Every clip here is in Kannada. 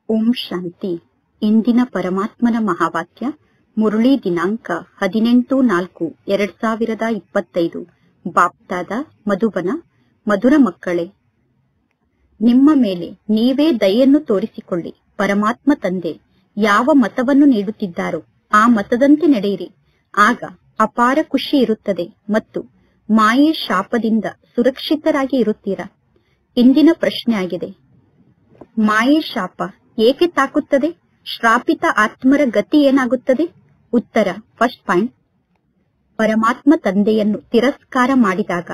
ಓಂ ಶಾಂತಿ. ಇಂದಿನ ಪರಮಾತ್ಮನ ಮಹಾವಾಕ್ಯ ಮುರಳಿ ದಿನಾಂಕ 18/4/2025. ಬಾಪ್ದಾದ ಮಧುಬನ. ಮಧುರ ಮಕ್ಕಳೇ, ನಿಮ್ಮ ಮೇಲೆ ನೀವೇ ದಯೆಯನ್ನು ತೋರಿಸಿಕೊಳ್ಳಿ. ಪರಮಾತ್ಮ ತಂದೆ ಯಾವ ಮತವನ್ನು ನೀಡುತ್ತಿದ್ದಾರೋ ಆ ಮತದಂತೆ ನಡೆಯಿರಿ. ಆಗ ಅಪಾರ ಖುಷಿ ಇರುತ್ತದೆ ಮತ್ತು ಮಾಯೆ ಶಾಪದಿಂದ ಸುರಕ್ಷಿತರಾಗಿ ಇರುತ್ತೀರಾ. ಇಂದಿನ ಪ್ರಶ್ನೆ ಆಗಿದೆ, ಮಾಯೆ ಶಾಪ ಏಕೆ ತಾಕುತ್ತದೆ? ಶ್ರಾಪಿತ ಆತ್ಮರ ಗತಿ ಏನಾಗುತ್ತದೆ? ಉತ್ತರ. ಫಸ್ಟ್ ಪಾಯಿಂಟ್, ಪರಮಾತ್ಮ ತಂದೆಯನ್ನು ತಿರಸ್ಕಾರ ಮಾಡಿದಾಗ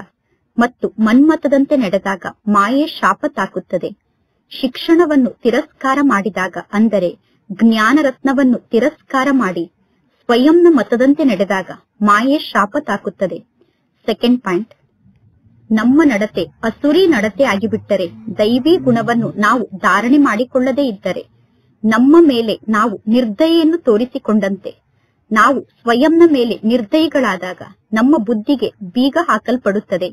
ಮತ್ತು ಮನ್ಮತದಂತೆ ನಡೆದಾಗ ಮಾಯೆ ಶಾಪ ತಾಕುತ್ತದೆ. ಶಿಕ್ಷಣವನ್ನು ತಿರಸ್ಕಾರ ಮಾಡಿದಾಗ, ಅಂದರೆ ಜ್ಞಾನ ರತ್ನವನ್ನು ತಿರಸ್ಕಾರ ಮಾಡಿ ಸ್ವಯಂನ ಮತದಂತೆ ನಡೆದಾಗ ಮಾಯೆ ಶಾಪ ತಾಕುತ್ತದೆ. ಸೆಕೆಂಡ್ ಪಾಯಿಂಟ್, ನಮ್ಮ ನಡತೆ ಅಸುರಿ ನಡತೆ ಆಗಿಬಿಟ್ಟರೆ, ದೈವಿ ಗುಣವನ್ನು ನಾವು ಧಾರಣೆ ಮಾಡಿಕೊಳ್ಳದೇ ಇದ್ದರೆ, ನಮ್ಮ ಮೇಲೆ ನಾವು ನಿರ್ದಯೆಯನ್ನು ತೋರಿಸಿಕೊಂಡಂತೆ, ನಾವು ಸ್ವಯಂನ ಮೇಲೆ ನಿರ್ದಯಿಗಳಾದಾಗ ನಮ್ಮ ಬುದ್ಧಿಗೆ ಬೀಗ ಹಾಕಲ್ಪಡುತ್ತದೆ.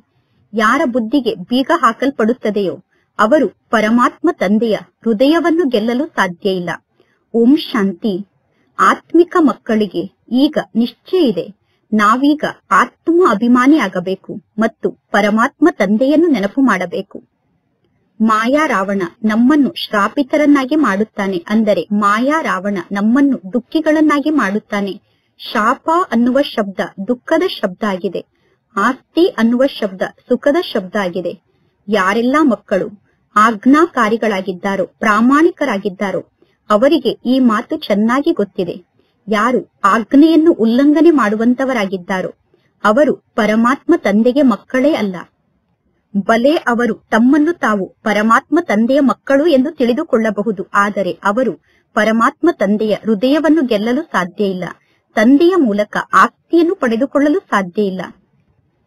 ಯಾರ ಬುದ್ಧಿಗೆ ಬೀಗ ಹಾಕಲ್ಪಡುತ್ತದೆಯೋ ಅವರು ಪರಮಾತ್ಮ ತಂದೆಯ ಹೃದಯವನ್ನು ಗೆಲ್ಲಲು ಸಾಧ್ಯ ಇಲ್ಲ. ಓಂ ಶಾಂತಿ. ಆತ್ಮಿಕ ಮಕ್ಕಳಿಗೆ ಈಗ ನಿಶ್ಚಯ ಇದೆ, ನಾವೀಗ ಆತ್ಮ ಅಭಿಮಾನಿ ಆಗಬೇಕು ಮತ್ತು ಪರಮಾತ್ಮ ತಂದೆಯನ್ನು ನೆನಪು ಮಾಡಬೇಕು. ಮಾಯಾ ರಾವಣ ನಮ್ಮನ್ನು ಶ್ರಾಪಿತರನ್ನಾಗಿ ಮಾಡುತ್ತಾನೆ, ಅಂದರೆ ಮಾಯಾ ರಾವಣ ನಮ್ಮನ್ನು ದುಃಖಿಗಳನ್ನಾಗಿ ಮಾಡುತ್ತಾನೆ. ಶಾಪ ಅನ್ನುವ ಶಬ್ದ ದುಃಖದ ಶಬ್ದ ಆಗಿದೆ. ಆಸ್ತಿ ಅನ್ನುವ ಶಬ್ದ ಸುಖದ ಶಬ್ದ ಆಗಿದೆ. ಯಾರೆಲ್ಲ ಮಕ್ಕಳು ಆಜ್ಞಾಕಾರಿಗಳಾಗಿದ್ದಾರೋ, ಪ್ರಾಮಾಣಿಕರಾಗಿದ್ದಾರೋ ಅವರಿಗೆ ಈ ಮಾತು ಚೆನ್ನಾಗಿ ಗೊತ್ತಿದೆ. ಯಾರು ಆಜ್ಞೆಯನ್ನು ಉಲ್ಲಂಘನೆ ಮಾಡುವಂತವರಾಗಿದ್ದಾರೋ ಅವರು ಪರಮಾತ್ಮ ತಂದೆಗೆ ಮಕ್ಕಳೇ ಅಲ್ಲ. ಬಲೆ ಅವರು ತಮ್ಮನ್ನು ತಾವು ಪರಮಾತ್ಮ ತಂದೆಯ ಮಕ್ಕಳು ಎಂದು ತಿಳಿದುಕೊಳ್ಳಬಹುದು, ಆದರೆ ಅವರು ಪರಮಾತ್ಮ ತಂದೆಯ ಹೃದಯವನ್ನು ಗೆಲ್ಲಲು ಸಾಧ್ಯ ಇಲ್ಲ. ತಂದೆಯ ಮೂಲಕ ಆಸ್ತಿಯನ್ನು ಪಡೆದುಕೊಳ್ಳಲು ಸಾಧ್ಯ ಇಲ್ಲ.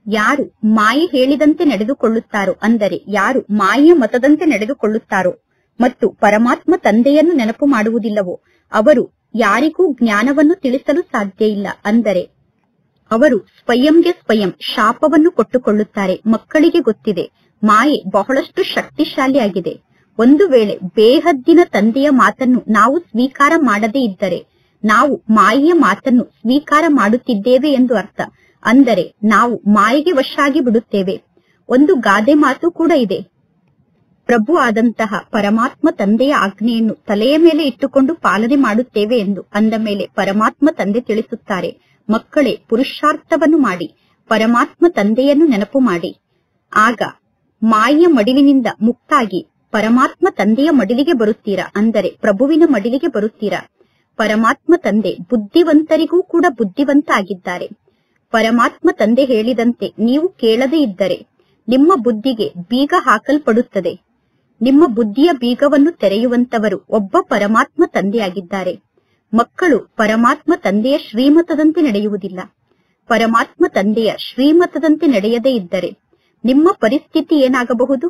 ಯಾರು ಮಾಯೆ ಹೇಳಿದಂತೆ ನಡೆದುಕೊಳ್ಳುತ್ತಾರೋ, ಅಂದರೆ ಯಾರು ಮಾಯೆಯ ಮತದಂತೆ ನಡೆದುಕೊಳ್ಳುತ್ತಾರೋ ಮತ್ತು ಪರಮಾತ್ಮ ತಂದೆಯನ್ನು ನೆನಪು ಮಾಡುವುದಿಲ್ಲವೋ ಅವರು ಯಾರಿಗೂ ಜ್ಞಾನವನ್ನು ತಿಳಿಸಲು ಸಾಧ್ಯ ಇಲ್ಲ. ಅಂದರೆ ಅವರು ಸ್ವಯಂಗೆ ಸ್ವಯಂ ಶಾಪವನ್ನು ಕೊಟ್ಟುಕೊಳ್ಳುತ್ತಾರೆ. ಮಕ್ಕಳಿಗೆ ಗೊತ್ತಿದೆ, ಮಾಯೆ ಬಹಳಷ್ಟು ಶಕ್ತಿಶಾಲಿಯಾಗಿದೆ. ಒಂದು ವೇಳೆ ಬೇಹದ್ದಿನ ತಂದೆಯ ಮಾತನ್ನು ನಾವು ಸ್ವೀಕಾರ ಮಾಡದೇ ಇದ್ದರೆ ನಾವು ಮಾಯೆಯ ಮಾತನ್ನು ಸ್ವೀಕಾರ ಮಾಡುತ್ತಿದ್ದೇವೆ ಎಂದು ಅರ್ಥ. ಅಂದರೆ ನಾವು ಮಾಯೆಗೆ ವಶ ಆಗಿ ಬಿಡುತ್ತೇವೆ. ಒಂದು ಗಾದೆ ಮಾತು ಕೂಡ ಇದೆ, ಪ್ರಭು ಆದಂತಹ ಪರಮಾತ್ಮ ತಂದೆಯ ಆಜ್ಞೆಯನ್ನು ತಲೆಯ ಮೇಲೆ ಇಟ್ಟುಕೊಂಡು ಪಾಲನೆ ಮಾಡುತ್ತೇವೆ ಎಂದು. ಅಂದ ಮೇಲೆ ಪರಮಾತ್ಮ ತಂದೆ ತಿಳಿಸುತ್ತಾರೆ, ಮಕ್ಕಳೇ ಪುರುಷಾರ್ಥವನ್ನು ಮಾಡಿ ಪರಮಾತ್ಮ ತಂದೆಯನ್ನು ನೆನಪು ಮಾಡಿ. ಆಗ ಮಾಯೆಯ ಮಡಿಲಿನಿಂದ ಮುಕ್ತಾಗಿ ಪರಮಾತ್ಮ ತಂದೆಯ ಮಡಿಲಿಗೆ ಬರುತ್ತೀರಾ, ಅಂದರೆ ಪ್ರಭುವಿನ ಮಡಿಲಿಗೆ ಬರುತ್ತೀರಾ. ಪರಮಾತ್ಮ ತಂದೆ ಬುದ್ಧಿವಂತರಿಗೂ ಕೂಡ ಬುದ್ಧಿವಂತ ಆಗಿದ್ದಾರೆ. ಪರಮಾತ್ಮ ತಂದೆ ಹೇಳಿದಂತೆ ನೀವು ಕೇಳದೇ ಇದ್ದರೆ ನಿಮ್ಮ ಬುದ್ಧಿಗೆ ಬೀಗ ಹಾಕಲ್ಪಡುತ್ತದೆ. ನಿಮ್ಮ ಬುದ್ಧಿಯ ಬೀಗವನ್ನು ತೆರೆಯುವಂತವರು ಒಬ್ಬ ಪರಮಾತ್ಮ ತಂದೆಯಾಗಿದ್ದಾರೆ. ಮಕ್ಕಳು ಪರಮಾತ್ಮ ತಂದೆಯ ಶ್ರೀಮತದಂತೆ ನಡೆಯುವುದಿಲ್ಲ. ಪರಮಾತ್ಮ ತಂದೆಯ ಶ್ರೀಮತದಂತೆ ನಡೆಯದೇ ಇದ್ದರೆ ನಿಮ್ಮ ಪರಿಸ್ಥಿತಿ ಏನಾಗಬಹುದು?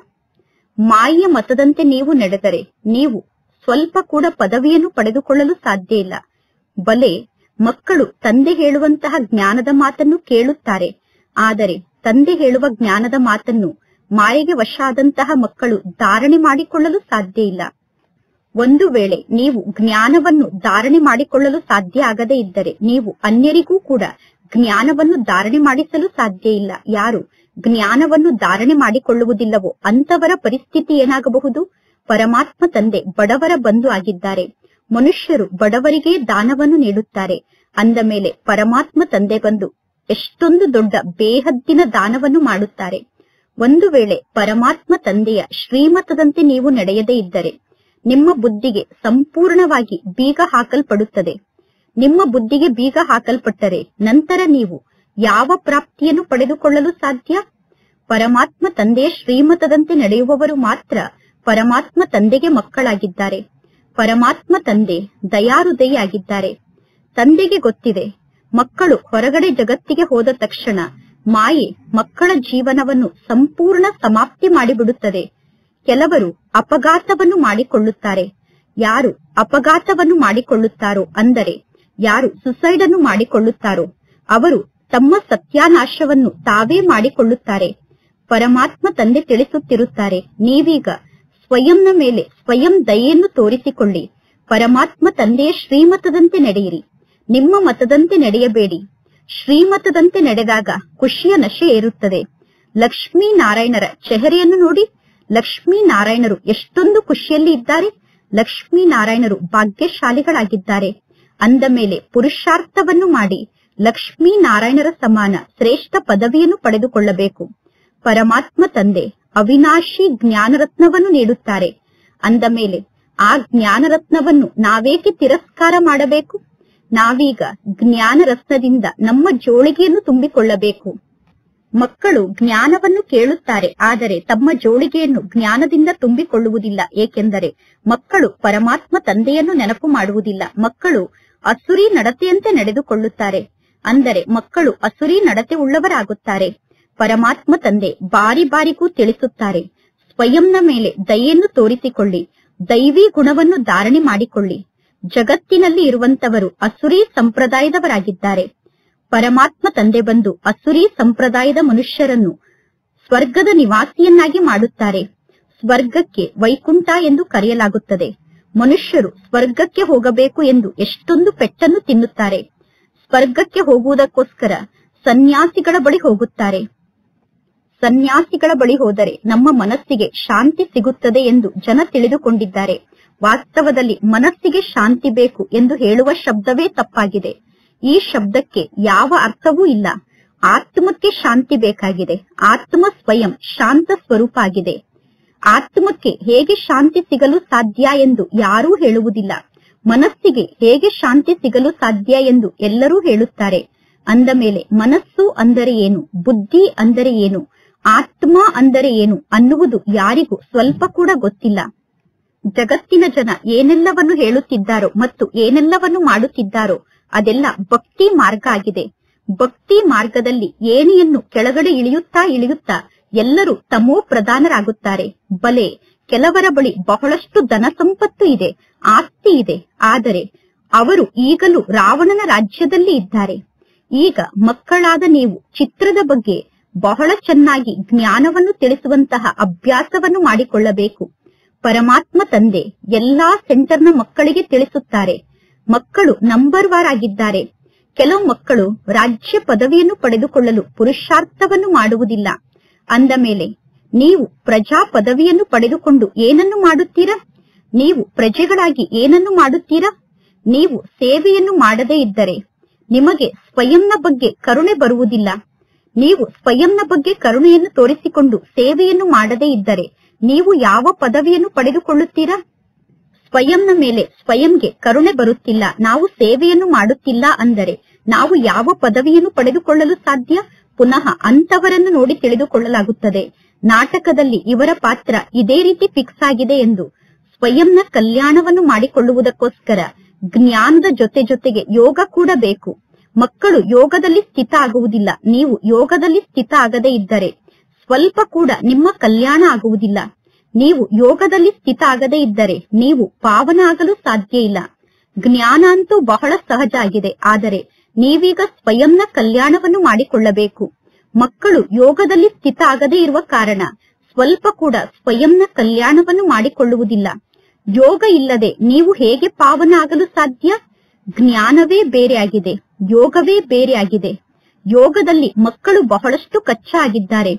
ಮಾಯೆಯ ಮತದಂತೆ ನೀವು ನಡೆದರೆ ನೀವು ಸ್ವಲ್ಪ ಕೂಡ ಪದವಿಯನ್ನು ಪಡೆದುಕೊಳ್ಳಲು ಸಾಧ್ಯ ಇಲ್ಲ. ಬಲೆ ಮಕ್ಕಳು ತಂದೆ ಹೇಳುವಂತಹ ಜ್ಞಾನದ ಮಾತನ್ನು ಕೇಳುತ್ತಾರೆ, ಆದರೆ ತಂದೆ ಹೇಳುವ ಜ್ಞಾನದ ಮಾತನ್ನು ಮಾಯೆಗೆ ವಶ ಆದಂತಹ ಮಕ್ಕಳು ಧಾರಣೆ ಮಾಡಿಕೊಳ್ಳಲು ಸಾಧ್ಯ ಇಲ್ಲ. ಒಂದು ವೇಳೆ ನೀವು ಜ್ಞಾನವನ್ನು ಧಾರಣೆ ಮಾಡಿಕೊಳ್ಳಲು ಸಾಧ್ಯ ಆಗದೇ ಇದ್ದರೆ ನೀವು ಅನ್ಯರಿಗೂ ಕೂಡ ಜ್ಞಾನವನ್ನು ಧಾರಣೆ ಮಾಡಿಸಲು ಸಾಧ್ಯ ಇಲ್ಲ. ಯಾರು ಜ್ಞಾನವನ್ನು ಧಾರಣೆ ಮಾಡಿಕೊಳ್ಳುವುದಿಲ್ಲವೋ ಅಂತವರ ಪರಿಸ್ಥಿತಿ ಏನಾಗಬಹುದು? ಪರಮಾತ್ಮ ತಂದೆ ಬಡವರ ಬಂಧು ಆಗಿದ್ದಾರೆ. ಮನುಷ್ಯರು ಬಡವರಿಗೆ ದಾನವನ್ನು ನೀಡುತ್ತಾರೆ. ಅಂದ ಮೇಲೆ ಪರಮಾತ್ಮ ತಂದೆ ಬಂದು ಎಷ್ಟೊಂದು ದೊಡ್ಡ ಬೇಹದ್ದಿನ ದಾನವನ್ನು ಮಾಡುತ್ತಾರೆ. ಒಂದು ವೇಳೆ ಪರಮಾತ್ಮ ತಂದೆಯ ಶ್ರೀಮತದಂತೆ ನೀವು ನಡೆಯದೇ ಇದ್ದರೆ ನಿಮ್ಮ ಬುದ್ಧಿಗೆ ಸಂಪೂರ್ಣವಾಗಿ ಬೀಗ ಹಾಕಲ್ಪಡುತ್ತದೆ. ನಿಮ್ಮ ಬುದ್ಧಿಗೆ ಬೀಗ ಹಾಕಲ್ಪಟ್ಟರೆ ನಂತರ ನೀವು ಯಾವ ಪ್ರಾಪ್ತಿಯನ್ನು ಪಡೆದುಕೊಳ್ಳಲು ಸಾಧ್ಯ? ಪರಮಾತ್ಮ ತಂದೆಯ ಶ್ರೀಮತದಂತೆ ನಡೆಯುವವರು ಮಾತ್ರ ಪರಮಾತ್ಮ ತಂದೆಗೆ ಮಕ್ಕಳಾಗಿದ್ದಾರೆ. ಪರಮಾತ್ಮ ತಂದೆ ದಯಾಹೃದಯಿಯಾಗಿದ್ದಾರೆ. ತಂದೆಗೆ ಗೊತ್ತಿದೆ, ಮಕ್ಕಳು ಹೊರಗಡೆ ಜಗತ್ತಿಗೆ ಹೋದ ತಕ್ಷಣ ಮಾಯೆ ಮಕ್ಕಳ ಜೀವನವನ್ನು ಸಂಪೂರ್ಣ ಸಮಾಪ್ತಿ ಮಾಡಿಬಿಡುತ್ತದೆ. ಕೆಲವರು ಅಪಘಾತವನ್ನು ಮಾಡಿಕೊಳ್ಳುತ್ತಾರೆ. ಯಾರು ಅಪಘಾತವನ್ನು ಮಾಡಿಕೊಳ್ಳುತ್ತಾರೋ, ಅಂದರೆ ಯಾರು ಸುಸೈಡ್ ಅನ್ನು ಮಾಡಿಕೊಳ್ಳುತ್ತಾರೋ ಅವರು ತಮ್ಮ ಸತ್ಯಾನಾಶವನ್ನು ತಾವೇ ಮಾಡಿಕೊಳ್ಳುತ್ತಾರೆ. ಪರಮಾತ್ಮ ತಂದೆ ತಿಳಿಸುತ್ತಿರುತ್ತಾರೆ, ನೀವೀಗ ಸ್ವಯಂನ ಮೇಲೆ ಸ್ವಯಂ ದಯೆಯನ್ನು ತೋರಿಸಿಕೊಳ್ಳಿ. ಪರಮಾತ್ಮ ತಂದೆಯ ಶ್ರೀಮತದಂತೆ ನಡೆಯಿರಿ. ನಿಮ್ಮ ಮತದಂತೆ ನಡೆಯಬೇಡಿ. ಶ್ರೀಮತದಂತೆ ನಡೆದಾಗ ಖುಷಿಯ ನಶೆ ಏರುತ್ತದೆ. ಲಕ್ಷ್ಮೀನಾರಾಯಣರ ಚೆಹರೆಯನ್ನು ನೋಡಿ. ಲಕ್ಷ್ಮೀನಾರಾಯಣರು ಎಷ್ಟೊಂದು ಖುಷಿಯಲ್ಲಿ ಇದ್ದಾರೆ. ಲಕ್ಷ್ಮೀನಾರಾಯಣರು ಭಾಗ್ಯಶಾಲಿಗಳಾಗಿದ್ದಾರೆ. ಅಂದ ಮೇಲೆ ಪುರುಷಾರ್ಥವನ್ನು ಮಾಡಿ ಲಕ್ಷ್ಮೀನಾರಾಯಣರ ಸಮಾನ ಶ್ರೇಷ್ಠ ಪದವಿಯನ್ನು ಪಡೆದುಕೊಳ್ಳಬೇಕು. ಪರಮಾತ್ಮ ತಂದೆ ಅವಿನಾಶಿ ಜ್ಞಾನರತ್ನವನ್ನು ನೀಡುತ್ತಾರೆ. ಅಂದ ಮೇಲೆ ಆ ಜ್ಞಾನರತ್ನವನ್ನು ನಾವೇಕೆ ತಿರಸ್ಕಾರ ಮಾಡಬೇಕು? ನಾವೀಗ ಜ್ಞಾನರತ್ನದಿಂದ ನಮ್ಮ ಜೋಳಿಗೆಯನ್ನು ತುಂಬಿಕೊಳ್ಳಬೇಕು. ಮಕ್ಕಳು ಜ್ಞಾನವನ್ನು ಕೇಳುತ್ತಾರೆ, ಆದರೆ ತಮ್ಮ ಜೋಳಿಗೆಯನ್ನು ಜ್ಞಾನದಿಂದ ತುಂಬಿಕೊಳ್ಳುವುದಿಲ್ಲ. ಏಕೆಂದರೆ ಮಕ್ಕಳು ಪರಮಾತ್ಮ ತಂದೆಯನ್ನು ನೆನಪು ಮಾಡುವುದಿಲ್ಲ. ಮಕ್ಕಳು ಅಸುರಿ ನಡತೆಯಂತೆ ನಡೆದುಕೊಳ್ಳುತ್ತಾರೆ. ಅಂದರೆ ಮಕ್ಕಳು ಅಸುರಿ ನಡತೆ ಉಳ್ಳವರಾಗುತ್ತಾರೆ. ಪರಮಾತ್ಮ ತಂದೆ ಬಾರಿ ಬಾರಿಗೂ ತಿಳಿಸುತ್ತಾರೆ, ಸ್ವಯಂನ ಮೇಲೆ ದಯೆಯನ್ನು ತೋರಿಸಿಕೊಳ್ಳಿ. ದೈವಿ ಗುಣವನ್ನು ಧಾರಣೆ ಮಾಡಿಕೊಳ್ಳಿ. ಜಗತ್ತಿನಲ್ಲಿ ಇರುವಂತವರು ಅಸುರಿ ಸಂಪ್ರದಾಯದವರಾಗಿದ್ದಾರೆ. ಪರಮಾತ್ಮ ತಂದೆ ಬಂದು ಅಸುರಿ ಸಂಪ್ರದಾಯದ ಮನುಷ್ಯರನ್ನು ಸ್ವರ್ಗದ ನಿವಾಸಿಯನ್ನಾಗಿ ಮಾಡುತ್ತಾರೆ. ಸ್ವರ್ಗಕ್ಕೆ ವೈಕುಂಠ ಎಂದು ಕರೆಯಲಾಗುತ್ತದೆ. ಮನುಷ್ಯರು ಸ್ವರ್ಗಕ್ಕೆ ಹೋಗಬೇಕು ಎಂದು ಎಷ್ಟೊಂದು ಪೆಟ್ಟನ್ನು ತಿನ್ನುತ್ತಾರೆ. ಸ್ವರ್ಗಕ್ಕೆ ಹೋಗುವುದಕ್ಕೋಸ್ಕರ ಸನ್ಯಾಸಿಗಳ ಬಳಿ ಹೋಗುತ್ತಾರೆ. ಸನ್ಯಾಸಿಗಳ ಬಳಿ ಹೋದರೆ ನಮ್ಮ ಮನಸ್ಸಿಗೆ ಶಾಂತಿ ಸಿಗುತ್ತದೆ ಎಂದು ಜನ ತಿಳಿದುಕೊಂಡಿದ್ದಾರೆ. ವಾಸ್ತವದಲ್ಲಿ ಮನಸ್ಸಿಗೆ ಶಾಂತಿ ಬೇಕು ಎಂದು ಹೇಳುವ ಶಬ್ದವೇ ತಪ್ಪಾಗಿದೆ. ಈ ಶಬ್ದಕ್ಕೆ ಯಾವ ಅರ್ಥವೂ ಇಲ್ಲ. ಆತ್ಮಕ್ಕೆ ಶಾಂತಿ ಬೇಕಾಗಿದೆ. ಆತ್ಮ ಸ್ವಯಂ ಶಾಂತ ಸ್ವರೂಪ ಆಗಿದೆ. ಆತ್ಮಕ್ಕೆ ಹೇಗೆ ಶಾಂತಿ ಸಿಗಲು ಸಾಧ್ಯ ಎಂದು ಯಾರೂ ಹೇಳುವುದಿಲ್ಲ. ಮನಸ್ಸಿಗೆ ಹೇಗೆ ಶಾಂತಿ ಸಿಗಲು ಸಾಧ್ಯ ಎಂದು ಎಲ್ಲರೂ ಹೇಳುತ್ತಾರೆ. ಅಂದ ಮೇಲೆ ಮನಸ್ಸು ಅಂದರೆ ಏನು, ಬುದ್ಧಿ ಅಂದರೆ ಏನು, ಆತ್ಮ ಅಂದರೆ ಏನು ಅನ್ನುವುದು ಯಾರಿಗೂ ಸ್ವಲ್ಪ ಕೂಡ ಗೊತ್ತಿಲ್ಲ. ಜಗತ್ತಿನ ಜನ ಏನೆಲ್ಲವನ್ನು ಹೇಳುತ್ತಿದ್ದಾರೋ ಮತ್ತು ಏನೆಲ್ಲವನ್ನು ಮಾಡುತ್ತಿದ್ದಾರೋ ಅದೆಲ್ಲ ಭಕ್ತಿ ಮಾರ್ಗ ಆಗಿದೆ. ಭಕ್ತಿ ಮಾರ್ಗದಲ್ಲಿ ಏಣಿಯನ್ನು ಕೆಳಗಡೆ ಇಳಿಯುತ್ತಾ ಎಲ್ಲರೂ ತಮೋ ಪ್ರಧಾನರಾಗುತ್ತಾರೆ. ಬಲೆ ಕೆಲವರ ಬಳಿ ಬಹಳಷ್ಟು ಧನ ಸಂಪತ್ತು ಇದೆ, ಆಸ್ತಿ ಇದೆ, ಆದರೆ ಅವರು ಈಗಲೂ ರಾವಣನ ರಾಜ್ಯದಲ್ಲಿ ಇದ್ದಾರೆ. ಈಗ ಮಕ್ಕಳಾದ ನೀವು ಚಿತ್ರದ ಬಗ್ಗೆ ಬಹಳ ಚೆನ್ನಾಗಿ ಜ್ಞಾನವನ್ನು ತಿಳಿಸುವಂತಹ ಅಭ್ಯಾಸವನ್ನು ಮಾಡಿಕೊಳ್ಳಬೇಕು. ಪರಮಾತ್ಮ ತಂದೆ ಎಲ್ಲಾ ಸೆಂಟರ್ನ ಮಕ್ಕಳಿಗೆ ತಿಳಿಸುತ್ತಾರೆ. ಮಕ್ಕಳು ನಂಬರ್ ವಾರ್ ಆಗಿದ್ದಾರೆ. ಕೆಲವು ಮಕ್ಕಳು ರಾಜ್ಯ ಪದವಿಯನ್ನು ಪಡೆದುಕೊಳ್ಳಲು ಪುರುಷಾರ್ಥವನ್ನು ಮಾಡುವುದಿಲ್ಲ. ಅಂದ ಮೇಲೆ ನೀವು ಪ್ರಜಾ ಪದವಿಯನ್ನು ಪಡೆದುಕೊಂಡು ಏನನ್ನು ಮಾಡುತ್ತೀರಾ? ನೀವು ಪ್ರಜೆಗಳಾಗಿ ಏನನ್ನು ಮಾಡುತ್ತೀರಾ? ನೀವು ಸೇವೆಯನ್ನು ಮಾಡದೇ ಇದ್ದರೆ ನಿಮಗೆ ಸ್ವಯಂನ ಬಗ್ಗೆ ಕರುಣೆ ಬರುವುದಿಲ್ಲ. ನೀವು ಸ್ವಯಂನ ಬಗ್ಗೆ ಕರುಣೆಯನ್ನು ತೋರಿಸಿಕೊಂಡು ಸೇವೆಯನ್ನು ಮಾಡದೇ ಇದ್ದರೆ ನೀವು ಯಾವ ಪದವಿಯನ್ನು ಪಡೆದುಕೊಳ್ಳುತ್ತೀರಾ? ಸ್ವಯಂನ ಮೇಲೆ ಸ್ವಯಂಗೆ ಕರುಣೆ ಬರುತ್ತಿಲ್ಲ, ನಾವು ಸೇವೆಯನ್ನು ಮಾಡುತ್ತಿಲ್ಲ ಅಂದರೆ ನಾವು ಯಾವ ಪದವಿಯನ್ನು ಪಡೆದುಕೊಳ್ಳಲು ಸಾಧ್ಯ? ಪುನಃ ಅಂತವರನ್ನು ನೋಡಿ ತಿಳಿದುಕೊಳ್ಳಲಾಗುತ್ತದೆ. ನಾಟಕದಲ್ಲಿ ಇವರ ಪಾತ್ರ ಇದೇ ರೀತಿ ಫಿಕ್ಸ್ ಆಗಿದೆ ಎಂದು. ಸ್ವಯಂನ ಕಲ್ಯಾಣವನ್ನು ಮಾಡಿಕೊಳ್ಳುವುದಕ್ಕೋಸ್ಕರ ಜ್ಞಾನದ ಜೊತೆಗೆ ಯೋಗ ಕೂಡ ಬೇಕು. ಮಕ್ಕಳು ಯೋಗದಲ್ಲಿ ಸ್ಥಿತ ಆಗುವುದಿಲ್ಲ. ನೀವು ಯೋಗದಲ್ಲಿ ಸ್ಥಿತ ಆಗದೇ ಇದ್ದರೆ ಸ್ವಲ್ಪ ಕೂಡ ನಿಮ್ಮ ಕಲ್ಯಾಣ ಆಗುವುದಿಲ್ಲ. ನೀವು ಯೋಗದಲ್ಲಿ ಸ್ಥಿತ ಆಗದೇ ಇದ್ದರೆ ನೀವು ಪಾವನ ಆಗಲು ಸಾಧ್ಯ ಇಲ್ಲ. ಜ್ಞಾನ ಅಂತೂ ಬಹಳ ಸಹಜ ಆಗಿದೆ, ಆದರೆ ನೀವೀಗ ಸ್ವಯಂನ ಕಲ್ಯಾಣವನ್ನು ಮಾಡಿಕೊಳ್ಳಬೇಕು. ಮಕ್ಕಳು ಯೋಗದಲ್ಲಿ ಸ್ಥಿತ ಆಗದೇ ಇರುವ ಕಾರಣ ಸ್ವಲ್ಪ ಕೂಡ ಸ್ವಯಂನ ಕಲ್ಯಾಣವನ್ನು ಮಾಡಿಕೊಳ್ಳುವುದಿಲ್ಲ. ಯೋಗ ಇಲ್ಲದೆ ನೀವು ಹೇಗೆ ಪಾವನ ಆಗಲು ಸಾಧ್ಯ? ಜ್ಞಾನವೇ ಬೇರೆ ಆಗಿದೆ, ಯೋಗವೇ ಬೇರೆ ಆಗಿದೆ. ಯೋಗದಲ್ಲಿ ಮಕ್ಕಳು ಬಹಳಷ್ಟು ಕಚ್ಚಾ ಆಗಿದ್ದಾರೆ.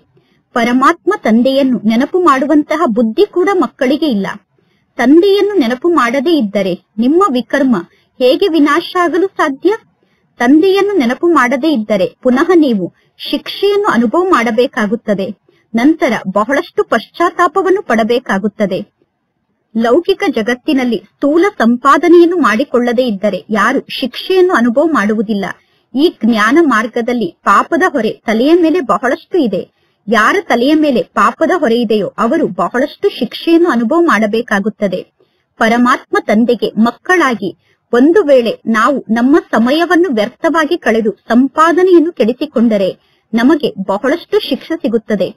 ಪರಮಾತ್ಮ ತಂದೆಯನ್ನು ನೆನಪು ಮಾಡುವಂತಹ ಬುದ್ಧಿ ಕೂಡ ಮಕ್ಕಳಿಗೆ ಇಲ್ಲ. ತಂದೆಯನ್ನು ನೆನಪು ಮಾಡದೇ ಇದ್ದರೆ ನಿಮ್ಮ ವಿಕರ್ಮ ಹೇಗೆ ವಿನಾಶ ಆಗಲು ಸಾಧ್ಯ? ತಂದೆಯನ್ನು ನೆನಪು ಮಾಡದೇ ಇದ್ದರೆ ಪುನಃ ನೀವು ಶಿಕ್ಷೆಯನ್ನು ಅನುಭವ ಮಾಡಬೇಕಾಗುತ್ತದೆ. ನಂತರ ಬಹಳಷ್ಟು ಪಶ್ಚಾತ್ತಾಪವನ್ನು ಪಡಬೇಕಾಗುತ್ತದೆ. ಲೌಕಿಕ ಜಗತ್ತಿನಲ್ಲಿ ಸ್ಥೂಲ ಸಂಪಾದನೆಯನ್ನು ಮಾಡಿಕೊಳ್ಳದೇ ಇದ್ದರೆ ಯಾರು ಶಿಕ್ಷೆಯನ್ನು ಅನುಭವ ಮಾಡುವುದಿಲ್ಲ. ಈ ಜ್ಞಾನ ಮಾರ್ಗದಲ್ಲಿ ಪಾಪದ ಹೊರೆ ತಲೆಯ ಮೇಲೆ ಬಹಳಷ್ಟು ಇದೆ. ಯಾರ ತಲೆಯ ಮೇಲೆ ಪಾಪದ ಹೊರೆ ಇದೆಯೋ ಅವರು ಬಹಳಷ್ಟು ಶಿಕ್ಷೆಯನ್ನು ಅನುಭವ ಮಾಡಬೇಕಾಗುತ್ತದೆ. ಪರಮಾತ್ಮ ತಂದೆಗೆ ಮಕ್ಕಳಾಗಿ ಒಂದು ವೇಳೆ ನಾವು ನಮ್ಮ ಸಮಯವನ್ನು ವ್ಯರ್ಥವಾಗಿ ಕಳೆದು ಸಂಪಾದನೆಯನ್ನು ಕೆಡಿಸಿಕೊಂಡರೆ ನಮಗೆ ಬಹಳಷ್ಟು ಶಿಕ್ಷೆ ಸಿಗುತ್ತದೆ.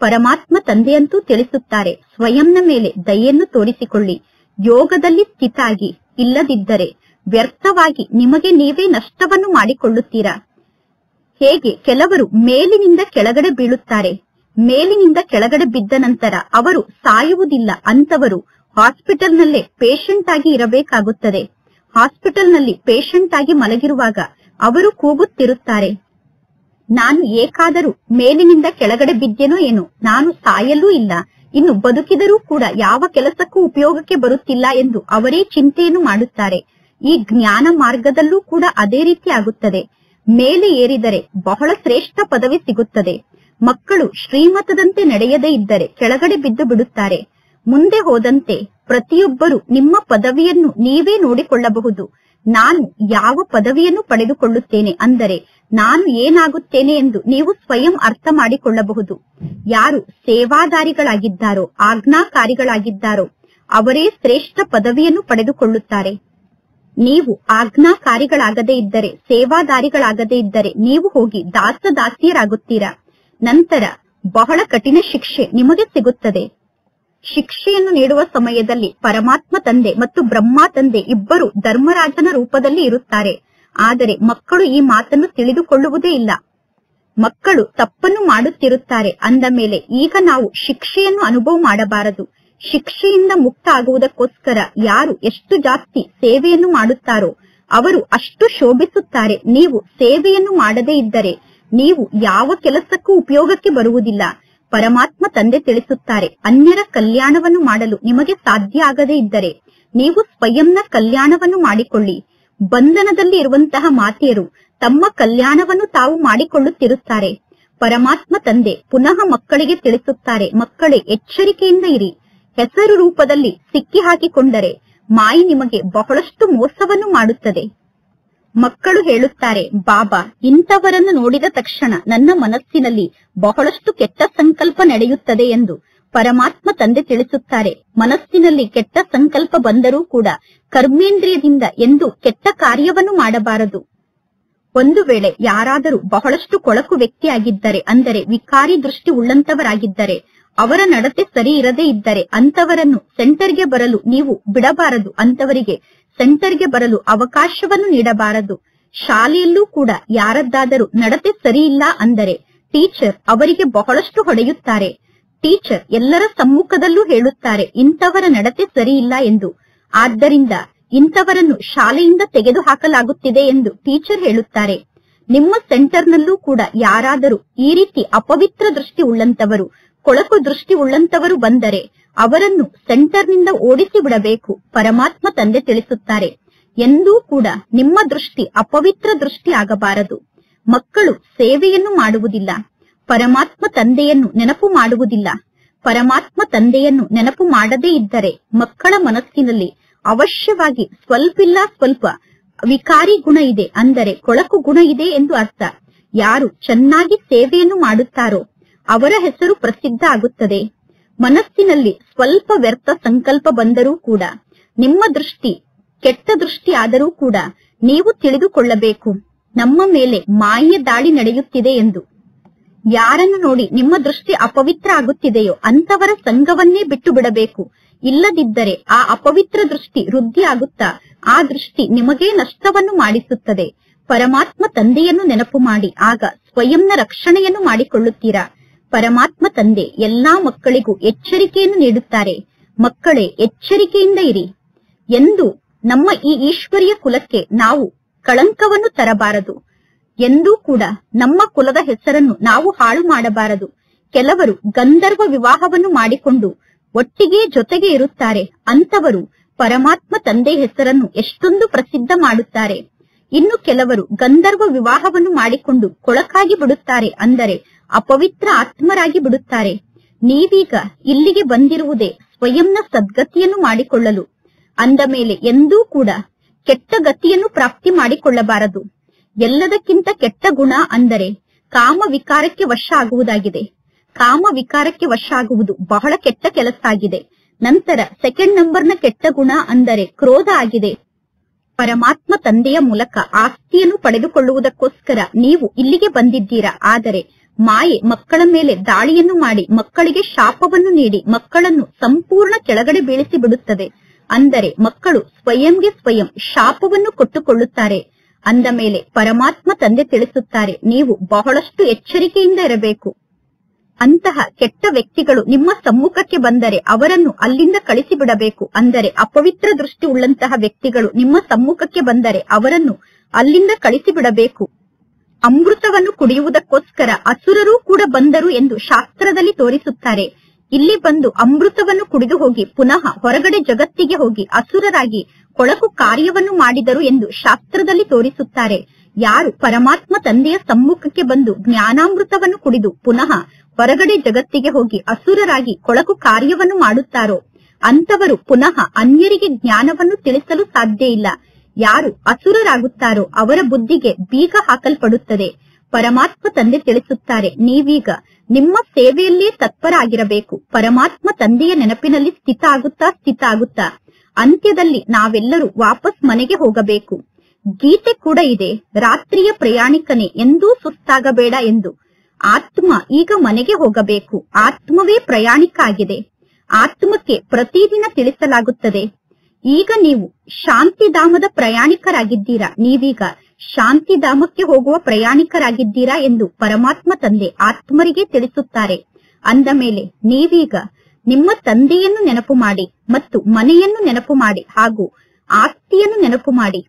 ಪರಮಾತ್ಮ ತಂದೆಯಂತೂ ತಿಳಿಸುತ್ತಾರೆ, ಸ್ವಯಂನ ಮೇಲೆ ದಯೆಯನ್ನು ತೋರಿಸಿಕೊಳ್ಳಿ, ಯೋಗದಲ್ಲಿ ಸ್ಥಿತ ಆಗಿ. ಇಲ್ಲದಿದ್ದರೆ ವ್ಯರ್ಥವಾಗಿ ನಿಮಗೆ ನೀವೇ ನಷ್ಟವನ್ನು ಮಾಡಿಕೊಳ್ಳುತ್ತೀರಾ. ಹೇಗೆ ಕೆಲವರು ಮೇಲಿನಿಂದ ಕೆಳಗಡೆ ಬೀಳುತ್ತಾರೆ, ಮೇಲಿನಿಂದ ಕೆಳಗಡೆ ಬಿದ್ದ ನಂತರ ಅವರು ಸಾಯುವುದಿಲ್ಲ. ಅಂತವರು ಹಾಸ್ಪಿಟಲ್ನಲ್ಲೇ ಪೇಷಂಟ್ ಆಗಿ ಇರಬೇಕಾಗುತ್ತದೆ. ಹಾಸ್ಪಿಟಲ್ನಲ್ಲಿ ಪೇಷಂಟ್ ಆಗಿ ಮಲಗಿರುವಾಗ ಅವರು ಕೂಗುತ್ತಿರುತ್ತಾರೆ, ನಾನು ಏಕಾದರೂ ಮೇಲಿನಿಂದ ಕೆಳಗಡೆ ಬಿದ್ದೆನೋ ಏನೋ, ನಾನು ಸಾಯಲೂ ಇಲ್ಲ, ಇನ್ನು ಬದುಕಿದರೂ ಕೂಡ ಯಾವ ಕೆಲಸಕ್ಕೂ ಉಪಯೋಗಕ್ಕೆ ಬರುತ್ತಿಲ್ಲ ಎಂದು ಅವರೇ ಚಿಂತೆಯನ್ನು ಮಾಡುತ್ತಾರೆ. ಈ ಜ್ಞಾನ ಮಾರ್ಗದಲ್ಲೂ ಕೂಡ ಅದೇ ರೀತಿ ಆಗುತ್ತದೆ. ಮೇಲೆ ಏರಿದರೆ ಬಹಳ ಶ್ರೇಷ್ಠ ಪದವಿ ಸಿಗುತ್ತದೆ. ಮಕ್ಕಳು ಶ್ರೀಮತದಂತೆ ನಡೆಯದೇ ಇದ್ದರೆ ಕೆಳಗಡೆ ಬಿದ್ದು ಬಿಡುತ್ತಾರೆ. ಮುಂದೆ ಹೋದಂತೆ ಪ್ರತಿಯೊಬ್ಬರು ನಿಮ್ಮ ಪದವಿಯನ್ನು ನೀವೇ ನೋಡಿಕೊಳ್ಳಬಹುದು. ನಾನು ಯಾವ ಪದವಿಯನ್ನು ಪಡೆದುಕೊಳ್ಳುತ್ತೇನೆ, ಅಂದರೆ ನಾನು ಏನಾಗುತ್ತೇನೆ ಎಂದು ನೀವು ಸ್ವಯಂ ಅರ್ಥ ಮಾಡಿಕೊಳ್ಳಬಹುದು. ಯಾರು ಸೇವಾದಾರಿಗಳಾಗಿದ್ದಾರೋ, ಆಜ್ಞಾಕಾರಿಗಳಾಗಿದ್ದಾರೋ ಅವರೇ ಶ್ರೇಷ್ಠ ಪದವಿಯನ್ನು ಪಡೆದುಕೊಳ್ಳುತ್ತಾರೆ. ನೀವು ಆಜ್ಞಾಕಾರಿಗಳಾಗದೇ ಇದ್ದರೆ, ಸೇವಾದಾರಿಗಳಾಗದೇ ಇದ್ದರೆ ನೀವು ಹೋಗಿ ದಾಸದಾಸಿಯರಾಗುತ್ತೀರಾ. ನಂತರ ಬಹಳ ಕಠಿಣ ಶಿಕ್ಷೆ ನಿಮಗೆ ಸಿಗುತ್ತದೆ. ಶಿಕ್ಷೆಯನ್ನು ನೀಡುವ ಸಮಯದಲ್ಲಿ ಪರಮಾತ್ಮ ತಂದೆ ಮತ್ತು ಬ್ರಹ್ಮ ತಂದೆ ಇಬ್ಬರು ಧರ್ಮರಾಜನ ರೂಪದಲ್ಲಿ ಇರುತ್ತಾರೆ. ಆದರೆ ಮಕ್ಕಳು ಈ ಮಾತನ್ನು ತಿಳಿದುಕೊಳ್ಳುವುದೇ ಇಲ್ಲ. ಮಕ್ಕಳು ತಪ್ಪನ್ನು ಮಾಡುತ್ತಿರುತ್ತಾರೆ ಅಂದ ಮೇಲೆ ಈಗ ನಾವು ಶಿಕ್ಷೆಯನ್ನು ಅನುಭವ ಮಾಡಬಾರದು. ಶಿಕ್ಷೆಯಿಂದ ಮುಕ್ತ ಆಗುವುದಕ್ಕೋಸ್ಕರ ಯಾರು ಎಷ್ಟು ಜಾಸ್ತಿ ಸೇವೆಯನ್ನು ಮಾಡುತ್ತಾರೋ ಅವರು ಅಷ್ಟು ಶೋಭಿಸುತ್ತಾರೆ. ನೀವು ಸೇವೆಯನ್ನು ಮಾಡದೇ ಇದ್ದರೆ ನೀವು ಯಾವ ಕೆಲಸಕ್ಕೂ ಉಪಯೋಗಕ್ಕೆ ಬರುವುದಿಲ್ಲ. ಪರಮಾತ್ಮ ತಂದೆ ತಿಳಿಸುತ್ತಾರೆ, ಅನ್ಯರ ಕಲ್ಯಾಣವನ್ನು ಮಾಡಲು ನಿಮಗೆ ಸಾಧ್ಯ ಆಗದೇ ಇದ್ದರೆ ನೀವು ಸ್ವಯಂನ ಕಲ್ಯಾಣವನ್ನು ಮಾಡಿಕೊಳ್ಳಿ. ಬಂಧನದಲ್ಲಿ ಇರುವಂತಹ ಮಾತೆಯರು ತಮ್ಮ ಕಲ್ಯಾಣವನ್ನು ತಾವು ಮಾಡಿಕೊಳ್ಳುತ್ತಿರುತ್ತಾರೆ. ಪರಮಾತ್ಮ ತಂದೆ ಪುನಃ ಮಕ್ಕಳಿಗೆ ತಿಳಿಸುತ್ತಾರೆ, ಮಕ್ಕಳೇ ಎಚ್ಚರಿಕೆಯಿಂದ ಇರಿ. ಹೆಸರು ರೂಪದಲ್ಲಿ ಸಿಕ್ಕಿ ಹಾಕಿಕೊಂಡರೆ ಮಾಯಿ ನಿಮಗೆ ಬಹಳಷ್ಟು ಮೋಸವನ್ನು ಮಾಡುತ್ತದೆ. ಮಕ್ಕಳು ಹೇಳುತ್ತಾರೆ, ಬಾಬಾ, ಇಂಥವರನ್ನು ನೋಡಿದ ತಕ್ಷಣ ನನ್ನ ಮನಸ್ಸಿನಲ್ಲಿ ಬಹಳಷ್ಟು ಕೆಟ್ಟ ಸಂಕಲ್ಪ ನಡೆಯುತ್ತದೆ ಎಂದು. ಪರಮಾತ್ಮ ತಂದೆ ತಿಳಿಸುತ್ತಾರೆ, ಮನಸ್ಸಿನಲ್ಲಿ ಕೆಟ್ಟ ಸಂಕಲ್ಪ ಬಂದರೂ ಕೂಡ ಕರ್ಮೇಂದ್ರಿಯದಿಂದ ಎಂದು ಕೆಟ್ಟ ಕಾರ್ಯವನ್ನು ಮಾಡಬಾರದು. ಒಂದು ವೇಳೆ ಯಾರಾದರೂ ಬಹಳಷ್ಟು ಕೊಳಕು ವ್ಯಕ್ತಿಯಾಗಿದ್ದರೆ, ಅಂದರೆ ವಿಕಾರಿ ದೃಷ್ಟಿ ಉಳ್ಳಂತವರಾಗಿದ್ದರೆ, ಅವರ ನಡತೆ ಸರಿ ಇರದೇ ಇದ್ದರೆ ಅಂತವರನ್ನು ಸೆಂಟರ್ಗೆ ಬರಲು ನೀವು ಬಿಡಬಾರದು. ಅಂತವರಿಗೆ ಸೆಂಟರ್ಗೆ ಬರಲು ಅವಕಾಶವನ್ನು ನೀಡಬಾರದು. ಶಾಲೆಯಲ್ಲೂ ಕೂಡ ಯಾರದ್ದಾದರೂ ನಡತೆ ಸರಿ ಇಲ್ಲ ಅಂದರೆ ಟೀಚರ್ ಅವರಿಗೆ ಬಹಳಷ್ಟು ಹೊಡೆಯುತ್ತಾರೆ. ಟೀಚರ್ ಎಲ್ಲರ ಸಮ್ಮುಖದಲ್ಲೂ ಹೇಳುತ್ತಾರೆ, ಇಂಥವರ ನಡತೆ ಸರಿ ಇಲ್ಲ ಎಂದು. ಆದ್ದರಿಂದ ಇಂಥವರನ್ನು ಶಾಲೆಯಿಂದ ತೆಗೆದು ಹಾಕಲಾಗುತ್ತಿದೆ ಎಂದು ಟೀಚರ್ ಹೇಳುತ್ತಾರೆ. ನಿಮ್ಮ ಸೆಂಟರ್ನಲ್ಲೂ ಕೂಡ ಯಾರಾದರೂ ಈ ರೀತಿ ಅಪವಿತ್ರ ದೃಷ್ಟಿ ಉಳ್ಳಂತವರು, ಕೊಳಕು ದೃಷ್ಟಿ ಉಳ್ಳಂತವರು ಬಂದರೆ ಅವರನ್ನು ಸೆಂಟರ್ನಿಂದ ಓಡಿಸಿ ಬಿಡಬೇಕು. ಪರಮಾತ್ಮ ತಂದೆ ತಿಳಿಸುತ್ತಾರೆ, ಎಂದೂ ಕೂಡ ನಿಮ್ಮ ದೃಷ್ಟಿ ಅಪವಿತ್ರ ದೃಷ್ಟಿ ಆಗಬಾರದು. ಮಕ್ಕಳು ಸೇವೆಯನ್ನು ಮಾಡುವುದಿಲ್ಲ, ಪರಮಾತ್ಮ ತಂದೆಯನ್ನು ನೆನಪು ಮಾಡುವುದಿಲ್ಲ. ಪರಮಾತ್ಮ ತಂದೆಯನ್ನು ನೆನಪು ಮಾಡದೇ ಇದ್ದರೆ ಮಕ್ಕಳ ಮನಸ್ಸಿನಲ್ಲಿ ಅವಶ್ಯವಾಗಿ ಸ್ವಲ್ಪಿಲ್ಲ ಸ್ವಲ್ಪ ವಿಕಾರಿ ಗುಣ ಇದೆ, ಅಂದರೆ ಕೊಳಕು ಗುಣ ಇದೆ ಎಂದು ಅರ್ಥ. ಯಾರು ಚೆನ್ನಾಗಿ ಸೇವೆಯನ್ನು ಮಾಡುತ್ತಾರೋ ಅವರ ಹೆಸರು ಪ್ರಸಿದ್ಧ ಆಗುತ್ತದೆ. ಮನಸ್ಸಿನಲ್ಲಿ ಸ್ವಲ್ಪ ವ್ಯರ್ಥ ಸಂಕಲ್ಪ ಬಂದರೂ ಕೂಡ, ನಿಮ್ಮ ದೃಷ್ಟಿ ಕೆಟ್ಟ ದೃಷ್ಟಿ ಆದರೂ ಕೂಡ ನೀವು ತಿಳಿದುಕೊಳ್ಳಬೇಕು, ನಮ್ಮ ಮೇಲೆ ಮಾಯೆಯ ದಾಳಿ ನಡೆಯುತ್ತಿದೆ ಎಂದು. ಯಾರನ್ನು ನೋಡಿ ನಿಮ್ಮ ದೃಷ್ಟಿ ಅಪವಿತ್ರ ಆಗುತ್ತಿದೆಯೋ ಅಂತವರ ಸಂಘವನ್ನೇ ಬಿಟ್ಟು ಬಿಡಬೇಕು. ಇಲ್ಲದಿದ್ದರೆ ಆ ಅಪವಿತ್ರ ದೃಷ್ಟಿ ವೃದ್ಧಿ ಆಗುತ್ತಾ ಆ ದೃಷ್ಟಿ ನಿಮಗೇ ನಷ್ಟವನ್ನು ಮಾಡಿಸುತ್ತದೆ. ಪರಮಾತ್ಮ ತಂದೆಯನ್ನು ನೆನಪು ಮಾಡಿ, ಆಗ ಸ್ವಯಂನ ರಕ್ಷಣೆಯನ್ನು ಮಾಡಿಕೊಳ್ಳುತ್ತೀರಾ. ಪರಮಾತ್ಮ ತಂದೆ ಎಲ್ಲಾ ಮಕ್ಕಳಿಗೂ ಎಚ್ಚರಿಕೆಯನ್ನು ನೀಡುತ್ತಾರೆ, ಮಕ್ಕಳೇ ಎಚ್ಚರಿಕೆಯಿಂದ ಇರಿ ಎಂದು. ನಮ್ಮ ಈ ಈಶ್ವರಿಯ ಕುಲಕ್ಕೆ ನಾವು ಕಳಂಕವನ್ನು ತರಬಾರದು. ಎಂದೂ ಕೂಡ ನಮ್ಮ ಕುಲದ ಹೆಸರನ್ನು ನಾವು ಹಾಳು ಮಾಡಬಾರದು. ಕೆಲವರು ಗಂಧರ್ವ ವಿವಾಹವನ್ನು ಮಾಡಿಕೊಂಡು ಒಟ್ಟಿಗೆ ಜೊತೆಗೆ ಇರುತ್ತಾರೆ. ಅಂತವರು ಪರಮಾತ್ಮ ತಂದೆ ಹೆಸರನ್ನು ಎಷ್ಟೊಂದು ಪ್ರಸಿದ್ಧ ಮಾಡುತ್ತಾರೆ. ಇನ್ನು ಕೆಲವರು ಗಂಧರ್ವ ವಿವಾಹವನ್ನು ಮಾಡಿಕೊಂಡು ಕೊಳಕಾಗಿ ಬಿಡುತ್ತಾರೆ, ಅಂದರೆ ಅಪವಿತ್ರ ಆತ್ಮರಾಗಿ ಬಿಡುತ್ತಾರೆ. ನೀವೀಗ ಇಲ್ಲಿಗೆ ಬಂದಿರುವುದೇ ಸ್ವಯಂನ ಸದ್ಗತಿಯನ್ನು ಮಾಡಿಕೊಳ್ಳಲು. ಅಂದ ಮೇಲೆ ಎಂದೂ ಕೂಡ ಕೆಟ್ಟ ಗತಿಯನ್ನು ಪ್ರಾಪ್ತಿ ಮಾಡಿಕೊಳ್ಳಬಾರದು. ಎಲ್ಲದಕ್ಕಿಂತ ಕೆಟ್ಟ ಗುಣ ಅಂದರೆ ಕಾಮ ವಿಕಾರಕ್ಕೆ ವಶ ಆಗುವುದಾಗಿದೆ. ಕಾಮ ವಿಕಾರಕ್ಕೆ ವಶ ಆಗುವುದು ಬಹಳ ಕೆಟ್ಟ ಕೆಲಸ ಆಗಿದೆ. ನಂತರ ಸೆಕೆಂಡ್ ನಂಬರ್ನ ಕೆಟ್ಟ ಗುಣ ಅಂದರೆ ಕ್ರೋಧ ಆಗಿದೆ. ಪರಮಾತ್ಮ ತಂದೆಯ ಮೂಲಕ ಆಸ್ತಿಯನ್ನು ಪಡೆದುಕೊಳ್ಳುವುದಕ್ಕೋಸ್ಕರ ನೀವು ಇಲ್ಲಿಗೆ ಬಂದಿದ್ದೀರಾ. ಆದರೆ ಮಾಯೆ ಮಕ್ಕಳ ಮೇಲೆ ದಾಳಿಯನ್ನು ಮಾಡಿ ಮಕ್ಕಳಿಗೆ ಶಾಪವನ್ನು ನೀಡಿ ಮಕ್ಕಳನ್ನು ಸಂಪೂರ್ಣ ಕೆಳಗಡೆ ಬೀಳಿಸಿ ಬಿಡುತ್ತದೆ. ಅಂದರೆ ಮಕ್ಕಳು ಸ್ವಯಂಗೆ ಸ್ವಯಂ ಶಾಪವನ್ನು ಕೊಟ್ಟುಕೊಳ್ಳುತ್ತಾರೆ. ಅಂದ ಮೇಲೆ ಪರಮಾತ್ಮ ತಂದೆ ತಿಳಿಸುತ್ತಾರೆ, ನೀವು ಬಹಳಷ್ಟು ಎಚ್ಚರಿಕೆಯಿಂದ ಇರಬೇಕು. ಅಂತಹ ಕೆಟ್ಟ ವ್ಯಕ್ತಿಗಳು ನಿಮ್ಮ ಸಮ್ಮುಖಕ್ಕೆ ಬಂದರೆ ಅವರನ್ನು ಅಲ್ಲಿಂದ ಕಳಿಸಿಬಿಡಬೇಕು. ಅಂದರೆ ಅಪವಿತ್ರ ದೃಷ್ಟಿ ಉಳ್ಳಂತಹ ವ್ಯಕ್ತಿಗಳು ನಿಮ್ಮ ಸಮ್ಮುಖಕ್ಕೆ ಬಂದರೆ ಅವರನ್ನು ಅಲ್ಲಿಂದ ಕಳಿಸಿಬಿಡಬೇಕು. ಅಮೃತವನ್ನು ಕುಡಿಯುವುದಕ್ಕೋಸ್ಕರ ಅಸುರರೂ ಕೂಡ ಬಂದರು ಎಂದು ಶಾಸ್ತ್ರದಲ್ಲಿ ತೋರಿಸುತ್ತಾರೆ. ಇಲ್ಲಿ ಬಂದು ಅಮೃತವನ್ನು ಕುಡಿದು ಹೋಗಿ ಪುನಃ ಹೊರಗಡೆ ಜಗತ್ತಿಗೆ ಹೋಗಿ ಅಸುರರಾಗಿ ಕೊಳಕು ಕಾರ್ಯವನ್ನು ಮಾಡಿದರು ಎಂದು ಶಾಸ್ತ್ರದಲ್ಲಿ ತೋರಿಸುತ್ತಾರೆ. ಯಾರು ಪರಮಾತ್ಮ ತಂದೆಯ ಸಮ್ಮುಖಕ್ಕೆ ಬಂದು ಜ್ಞಾನಾಮೃತವನ್ನು ಕುಡಿದು ಪುನಃ ಹೊರಗಡೆ ಜಗತ್ತಿಗೆ ಹೋಗಿ ಅಸುರರಾಗಿ ಕೊಳಕು ಕಾರ್ಯವನ್ನು ಮಾಡುತ್ತಾರೋ ಅಂತವರು ಪುನಃ ಅನ್ಯರಿಗೆ ಜ್ಞಾನವನ್ನು ತಿಳಿಸಲು ಸಾಧ್ಯ ಇಲ್ಲ. ಯಾರು ಅಸುರರಾಗುತ್ತಾರೋ ಅವರ ಬುದ್ಧಿಗೆ ಬೀಗ ಹಾಕಲ್ಪಡುತ್ತದೆ. ಪರಮಾತ್ಮ ತಂದೆ ತಿಳಿಸುತ್ತಾರೆ, ನೀವೀಗ ನಿಮ್ಮ ಸೇವೆಯಲ್ಲೇ ತತ್ಪರಾಗಿರಬೇಕು. ಪರಮಾತ್ಮ ತಂದೆಯ ನೆನಪಿನಲ್ಲಿ ಸ್ಥಿತ ಆಗುತ್ತಾ ಅಂತ್ಯದಲ್ಲಿ ನಾವೆಲ್ಲರೂ ವಾಪಸ್ ಮನೆಗೆ ಹೋಗಬೇಕು. ಗೀತೆ ಕೂಡ ಇದೆ, ರಾತ್ರಿಯ ಪ್ರಯಾಣಿಕನೇ ಎಂದೂ ಸುಸ್ತಾಗಬೇಡ ಎಂದು. ಆತ್ಮ ಈಗ ಮನೆಗೆ ಹೋಗಬೇಕು. ಆತ್ಮವೇ ಪ್ರಯಾಣಿಕ ಆಗಿದೆ. ಆತ್ಮಕ್ಕೆ ಪ್ರತಿದಿನ ತಿಳಿಸಲಾಗುತ್ತದೆ, ಈಗ ನೀವು ಶಾಂತಿಧಾಮದ ಪ್ರಯಾಣಿಕರಾಗಿದ್ದೀರಾ, ನೀವೀಗ ಶಾಂತಿಧಾಮಕ್ಕೆ ಹೋಗುವ ಪ್ರಯಾಣಿಕರಾಗಿದ್ದೀರಾ ಎಂದು ಪರಮಾತ್ಮ ತಂದೆ ಆತ್ಮರಿಗೆ ತಿಳಿಸುತ್ತಾರೆ. ಅಂದ ಮೇಲೆ ನೀವೀಗ ನಿಮ್ಮ ತಂದೆಯನ್ನು ನೆನಪು ಮಾಡಿ ಮತ್ತು ಮನೆಯನ್ನು ನೆನಪು ಮಾಡಿ ಹಾಗೂ ಆಸ್ತಿಯನ್ನು ನೆನಪು ಮಾಡಿ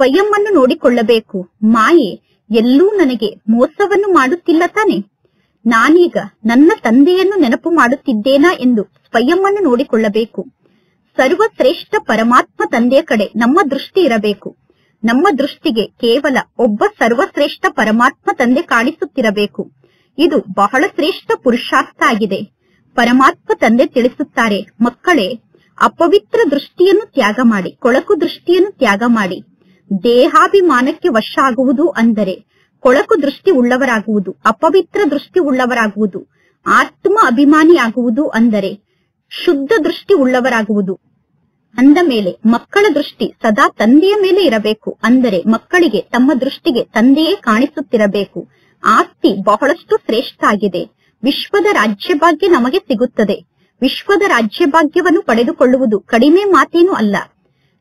ಸ್ವಯಂ ಅನ್ನು ನೋಡಿಕೊಳ್ಳಬೇಕು. ಮಾಯೆ ಎಲ್ಲೂ ನನಗೆ ಮೋಸವನ್ನು ಮಾಡುತ್ತಿಲ್ಲ ತಾನೆ? ನಾನೀಗ ನನ್ನ ತಂದೆಯನ್ನು ನೆನಪು ಮಾಡುತ್ತಿದ್ದೇನಾ ಎಂದು ಸ್ವಯಂ ಅನ್ನು ನೋಡಿಕೊಳ್ಳಬೇಕು. ಸರ್ವಶ್ರೇಷ್ಠ ಪರಮಾತ್ಮ ತಂದೆಯ ಕಡೆ ನಮ್ಮ ದೃಷ್ಟಿ ಇರಬೇಕು. ನಮ್ಮ ದೃಷ್ಟಿಗೆ ಕೇವಲ ಒಬ್ಬ ಸರ್ವಶ್ರೇಷ್ಠ ಪರಮಾತ್ಮ ತಂದೆ ಕಾಣಿಸುತ್ತಿರಬೇಕು. ಇದು ಬಹಳ ಶ್ರೇಷ್ಠ ಪುರುಷಾರ್ಥ ಆಗಿದೆ. ಪರಮಾತ್ಮ ತಂದೆ ತಿಳಿಸುತ್ತಾರೆ, ಮಕ್ಕಳೇ, ಅಪವಿತ್ರ ದೃಷ್ಟಿಯನ್ನು ತ್ಯಾಗ ಮಾಡಿ, ಕೊಳಕು ದೃಷ್ಟಿಯನ್ನು ತ್ಯಾಗ ಮಾಡಿ. ದೇಹಾಭಿಮಾನಕ್ಕೆ ವಶ ಆಗುವುದು ಅಂದರೆ ಕೊಳಕು ದೃಷ್ಟಿ ಉಳ್ಳವರಾಗುವುದು, ಅಪವಿತ್ರ ದೃಷ್ಟಿ ಉಳ್ಳವರಾಗುವುದು. ಆತ್ಮ ಅಭಿಮಾನಿಯಾಗುವುದು ಅಂದರೆ ಶುದ್ಧ ದೃಷ್ಟಿ ಉಳ್ಳವರಾಗುವುದು. ಅಂದ ಮೇಲೆ ಮಕ್ಕಳ ದೃಷ್ಟಿ ಸದಾ ತಂದೆಯ ಮೇಲೆ ಇರಬೇಕು. ಅಂದರೆ ಮಕ್ಕಳಿಗೆ ತಮ್ಮ ದೃಷ್ಟಿಗೆ ತಂದೆಯೇ ಕಾಣಿಸುತ್ತಿರಬೇಕು. ಆಸ್ತಿ ಬಹಳಷ್ಟು ಶ್ರೇಷ್ಠ ಆಗಿದೆ. ವಿಶ್ವದ ರಾಜ್ಯಭಾಗ್ಯ ನಮಗೆ ಸಿಗುತ್ತದೆ. ವಿಶ್ವದ ರಾಜ್ಯಭಾಗ್ಯವನ್ನು ಪಡೆದುಕೊಳ್ಳುವುದು ಕಡಿಮೆ ಮಾತೇನೂ ಅಲ್ಲ.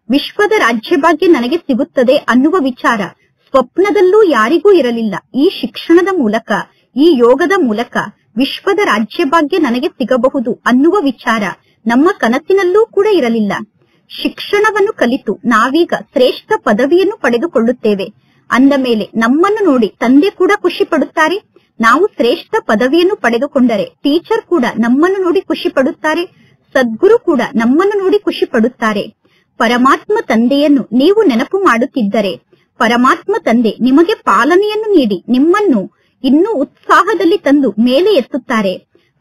ವಿಶ್ವದ ರಾಜ್ಯಭಾಗ್ಯ ನನಗೆ ಸಿಗುತ್ತದೆ ಅನ್ನುವ ವಿಚಾರ ಸ್ವಪ್ನದಲ್ಲೂ ಯಾರಿಗೂ ಇರಲಿಲ್ಲ. ಈ ಶಿಕ್ಷಣದ ಮೂಲಕ, ಈ ಯೋಗದ ಮೂಲಕ ವಿಶ್ವದ ರಾಜ್ಯಭಾಗ್ಯ ನನಗೆ ಸಿಗಬಹುದು ಅನ್ನುವ ವಿಚಾರ ನಮ್ಮ ಕನಸಿನಲ್ಲೂ ಕೂಡ ಇರಲಿಲ್ಲ. ಶಿಕ್ಷಣವನ್ನು ಕಲಿತು ನಾವೀಗ ಶ್ರೇಷ್ಠ ಪದವಿಯನ್ನು ಪಡೆದುಕೊಳ್ಳುತ್ತೇವೆ. ಅಂದ ಮೇಲೆ ನಮ್ಮನ್ನು ನೋಡಿ ತಂದೆ ಕೂಡ ಖುಷಿ ಪಡುತ್ತಾರೆ. ನಾವು ಶ್ರೇಷ್ಠ ಪದವಿಯನ್ನು ಪಡೆದುಕೊಂಡರೆ ಟೀಚರ್ ಕೂಡ ನಮ್ಮನ್ನು ನೋಡಿ ಖುಷಿ ಪಡುತ್ತಾರೆ. ಸದ್ಗುರು ಕೂಡ ನಮ್ಮನ್ನು ನೋಡಿ ಖುಷಿ ಪಡುತ್ತಾರೆ. ಪರಮಾತ್ಮ ತಂದೆಯನ್ನು ನೀವು ನೆನಪು ಮಾಡುತ್ತಿದ್ದರೆ ಪರಮಾತ್ಮ ತಂದೆ ನಿಮಗೆ ಪಾಲನೆಯನ್ನು ನೀಡಿ ನಿಮ್ಮನ್ನು ಇನ್ನೂ ಉತ್ಸಾಹದಲ್ಲಿ ತಂದು ಮೇಲೆ ಎತ್ತುತ್ತಾರೆ.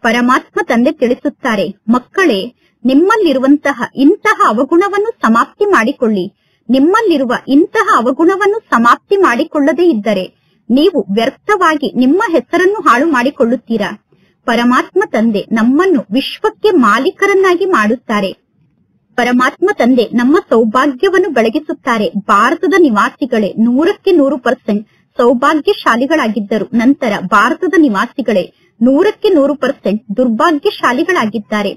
ಪರಮಾತ್ಮ ತಂದೆ ತಿಳಿಸುತ್ತಾರೆ, ಮಕ್ಕಳೇ, ನಿಮ್ಮಲ್ಲಿರುವಂತಹ ಇಂತಹ ಅವಗುಣವನ್ನು ಸಮಾಪ್ತಿ ಮಾಡಿಕೊಳ್ಳಿ. ನಿಮ್ಮಲ್ಲಿರುವ ಇಂತಹ ಅವಗುಣವನ್ನು ಸಮಾಪ್ತಿ ಮಾಡಿಕೊಳ್ಳದೇ ಇದ್ದರೆ ನೀವು ವ್ಯರ್ಥವಾಗಿ ನಿಮ್ಮ ಹೆಸರನ್ನು ಹಾಳು ಮಾಡಿಕೊಳ್ಳುತ್ತೀರಾ. ಪರಮಾತ್ಮ ತಂದೆ ನಮ್ಮನ್ನು ವಿಶ್ವಕ್ಕೆ ಮಾಲೀಕರನ್ನಾಗಿ ಮಾಡುತ್ತಾರೆ. ಪರಮಾತ್ಮ ತಂದೆ ನಮ್ಮ ಸೌಭಾಗ್ಯವನ್ನು ಬೆಳಗಿಸುತ್ತಾರೆ. ಭಾರತದ ನಿವಾಸಿಗಳೇ 100% ಸೌಭಾಗ್ಯಶಾಲಿಗಳಾಗಿದ್ದರು. ನಂತರ ಭಾರತದ ನಿವಾಸಿಗಳೇ 100% ದುರ್ಭಾಗ್ಯಶಾಲಿಗಳಾಗಿದ್ದಾರೆ.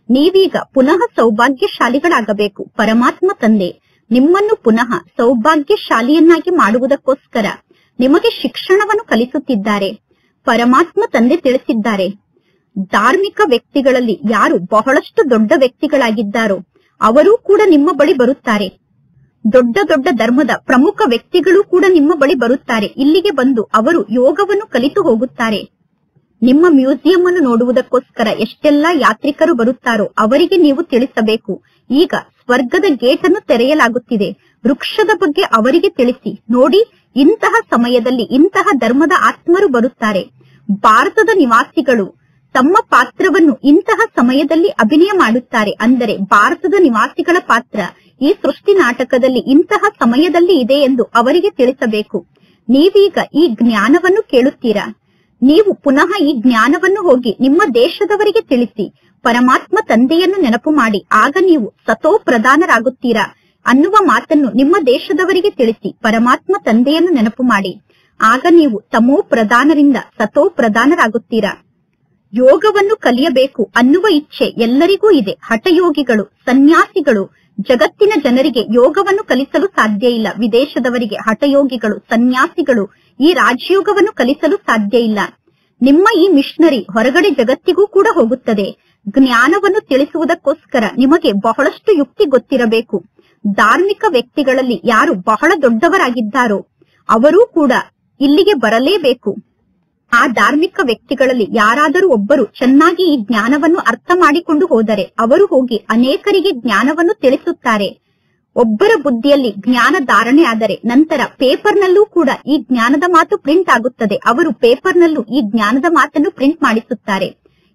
ನೀವೀಗ ಪುನಃ ಸೌಭಾಗ್ಯಶಾಲಿಗಳಾಗಬೇಕು. ಪರಮಾತ್ಮ ತಂದೆ ನಿಮ್ಮನ್ನು ಪುನಃ ಸೌಭಾಗ್ಯಶಾಲಿಯನ್ನಾಗಿ ಮಾಡುವುದಕ್ಕೋಸ್ಕರ ನಿಮಗೆ ಶಿಕ್ಷಣವನ್ನು ಕಲಿಸುತ್ತಿದ್ದಾರೆ. ಪರಮಾತ್ಮ ತಂದೆ ತಿಳಿಸಿದ್ದಾರೆ, ಧಾರ್ಮಿಕ ವ್ಯಕ್ತಿಗಳಲ್ಲಿ ಯಾರು ಬಹಳಷ್ಟು ದೊಡ್ಡ ವ್ಯಕ್ತಿಗಳಾಗಿದ್ದಾರೋ ಅವರೂ ಕೂಡ ನಿಮ್ಮ ಬಳಿ ಬರುತ್ತಾರೆ. ದೊಡ್ಡ ದೊಡ್ಡ ಧರ್ಮದ ಪ್ರಮುಖ ವ್ಯಕ್ತಿಗಳು ಕೂಡ ನಿಮ್ಮ ಬಳಿ ಬರುತ್ತಾರೆ. ಇಲ್ಲಿಗೆ ಬಂದು ಅವರು ಯೋಗವನ್ನು ಕಲಿತು ಹೋಗುತ್ತಾರೆ. ನಿಮ್ಮ ಮ್ಯೂಸಿಯಂ ಅನ್ನು ನೋಡುವುದಕ್ಕೋಸ್ಕರ ಎಷ್ಟೆಲ್ಲಾ ಯಾತ್ರಿಕರು ಬರುತ್ತಾರೋ ಅವರಿಗೆ ನೀವು ತಿಳಿಸಬೇಕು, ಈಗ ಸ್ವರ್ಗದ ಗೇಟ್ ಅನ್ನು ತೆರೆಯಲಾಗುತ್ತಿದೆ. ವೃಕ್ಷದ ಬಗ್ಗೆ ಅವರಿಗೆ ತಿಳಿಸಿ, ನೋಡಿ ಇಂತಹ ಸಮಯದಲ್ಲಿ ಇಂತಹ ಧರ್ಮದ ಆತ್ಮರು ಬರುತ್ತಾರೆ. ಭಾರತದ ನಿವಾಸಿಗಳು ತಮ್ಮ ಪಾತ್ರವನ್ನು ಇಂತಹ ಸಮಯದಲ್ಲಿ ಅಭಿನಯ ಮಾಡುತ್ತಾರೆ. ಅಂದರೆ ಭಾರತದ ನಿವಾಸಿಗಳ ಪಾತ್ರ ಈ ಸೃಷ್ಟಿ ನಾಟಕದಲ್ಲಿ ಇಂತಹ ಸಮಯದಲ್ಲಿ ಇದೆ ಎಂದು ಅವರಿಗೆ ತಿಳಿಸಬೇಕು. ನೀವೀಗ ಈ ಜ್ಞಾನವನ್ನು ಕೇಳುತ್ತೀರಾ. ನೀವು ಪುನಃ ಈ ಜ್ಞಾನವನ್ನು ಹೋಗಿ ನಿಮ್ಮ ದೇಶದವರಿಗೆ ತಿಳಿಸಿ. ಪರಮಾತ್ಮ ತಂದೆಯನ್ನು ನೆನಪು ಮಾಡಿ, ಆಗ ನೀವು ಸತೋ ಪ್ರಧಾನರಾಗುತ್ತೀರಾ ಅನ್ನುವ ಮಾತನ್ನು ನಿಮ್ಮ ದೇಶದವರಿಗೆ ತಿಳಿಸಿ. ಪರಮಾತ್ಮ ತಂದೆಯನ್ನು ನೆನಪು ಮಾಡಿ, ಆಗ ನೀವು ತಮೋ ಪ್ರಧಾನರಿಂದ ಸತೋ ಪ್ರಧಾನರಾಗುತ್ತೀರಾ. ಯೋಗವನ್ನು ಕಲಿಯಬೇಕು ಅನ್ನುವ ಇಚ್ಛೆ ಎಲ್ಲರಿಗೂ ಇದೆ. ಹಠಯೋಗಿಗಳು, ಸನ್ಯಾಸಿಗಳು ಜಗತ್ತಿನ ಜನರಿಗೆ ಯೋಗವನ್ನು ಕಲಿಸಲು ಸಾಧ್ಯ ಇಲ್ಲ. ವಿದೇಶದವರಿಗೆ ಹಠಯೋಗಿಗಳು, ಸನ್ಯಾಸಿಗಳು ಈ ರಾಜಯೋಗವನ್ನು ಕಲಿಸಲು ಸಾಧ್ಯ ಇಲ್ಲ. ನಿಮ್ಮ ಈ ಮಿಷನರಿ ಹೊರಗಡೆ ಜಗತ್ತಿಗೂ ಕೂಡ ಹೋಗುತ್ತದೆ. ಜ್ಞಾನವನ್ನು ತಿಳಿಸುವುದಕ್ಕೋಸ್ಕರ ನಿಮಗೆ ಬಹಳಷ್ಟು ಯುಕ್ತಿ ಗೊತ್ತಿರಬೇಕು. ಧಾರ್ಮಿಕ ವ್ಯಕ್ತಿಗಳಲ್ಲಿ ಯಾರು ಬಹಳ ದೊಡ್ಡವರಾಗಿದ್ದಾರೋ ಅವರೂ ಕೂಡ ಇಲ್ಲಿಗೆ ಬರಲೇಬೇಕು. ಆ ಧಾರ್ಮಿಕ ವ್ಯಕ್ತಿಗಳಲ್ಲಿ ಯಾರಾದರೂ ಒಬ್ಬರು ಚೆನ್ನಾಗಿ ಈ ಜ್ಞಾನವನ್ನು ಅರ್ಥ ಮಾಡಿಕೊಂಡು ಹೋದರೆ ಅವರು ಹೋಗಿ ಅನೇಕರಿಗೆ ಜ್ಞಾನವನ್ನು ತಿಳಿಸುತ್ತಾರೆ. ಒಬ್ಬರ ಬುದ್ಧಿಯಲ್ಲಿ ಜ್ಞಾನ ಧಾರಣೆ ಆದರೆ ನಂತರ ಪೇಪರ್ನಲ್ಲೂ ಕೂಡ ಈ ಜ್ಞಾನದ ಮಾತು ಪ್ರಿಂಟ್ ಆಗುತ್ತದೆ. ಅವರು ಪೇಪರ್ನಲ್ಲೂ ಈ ಜ್ಞಾನದ ಮಾತನ್ನು ಪ್ರಿಂಟ್ ಮಾಡಿಸುತ್ತಾರೆ.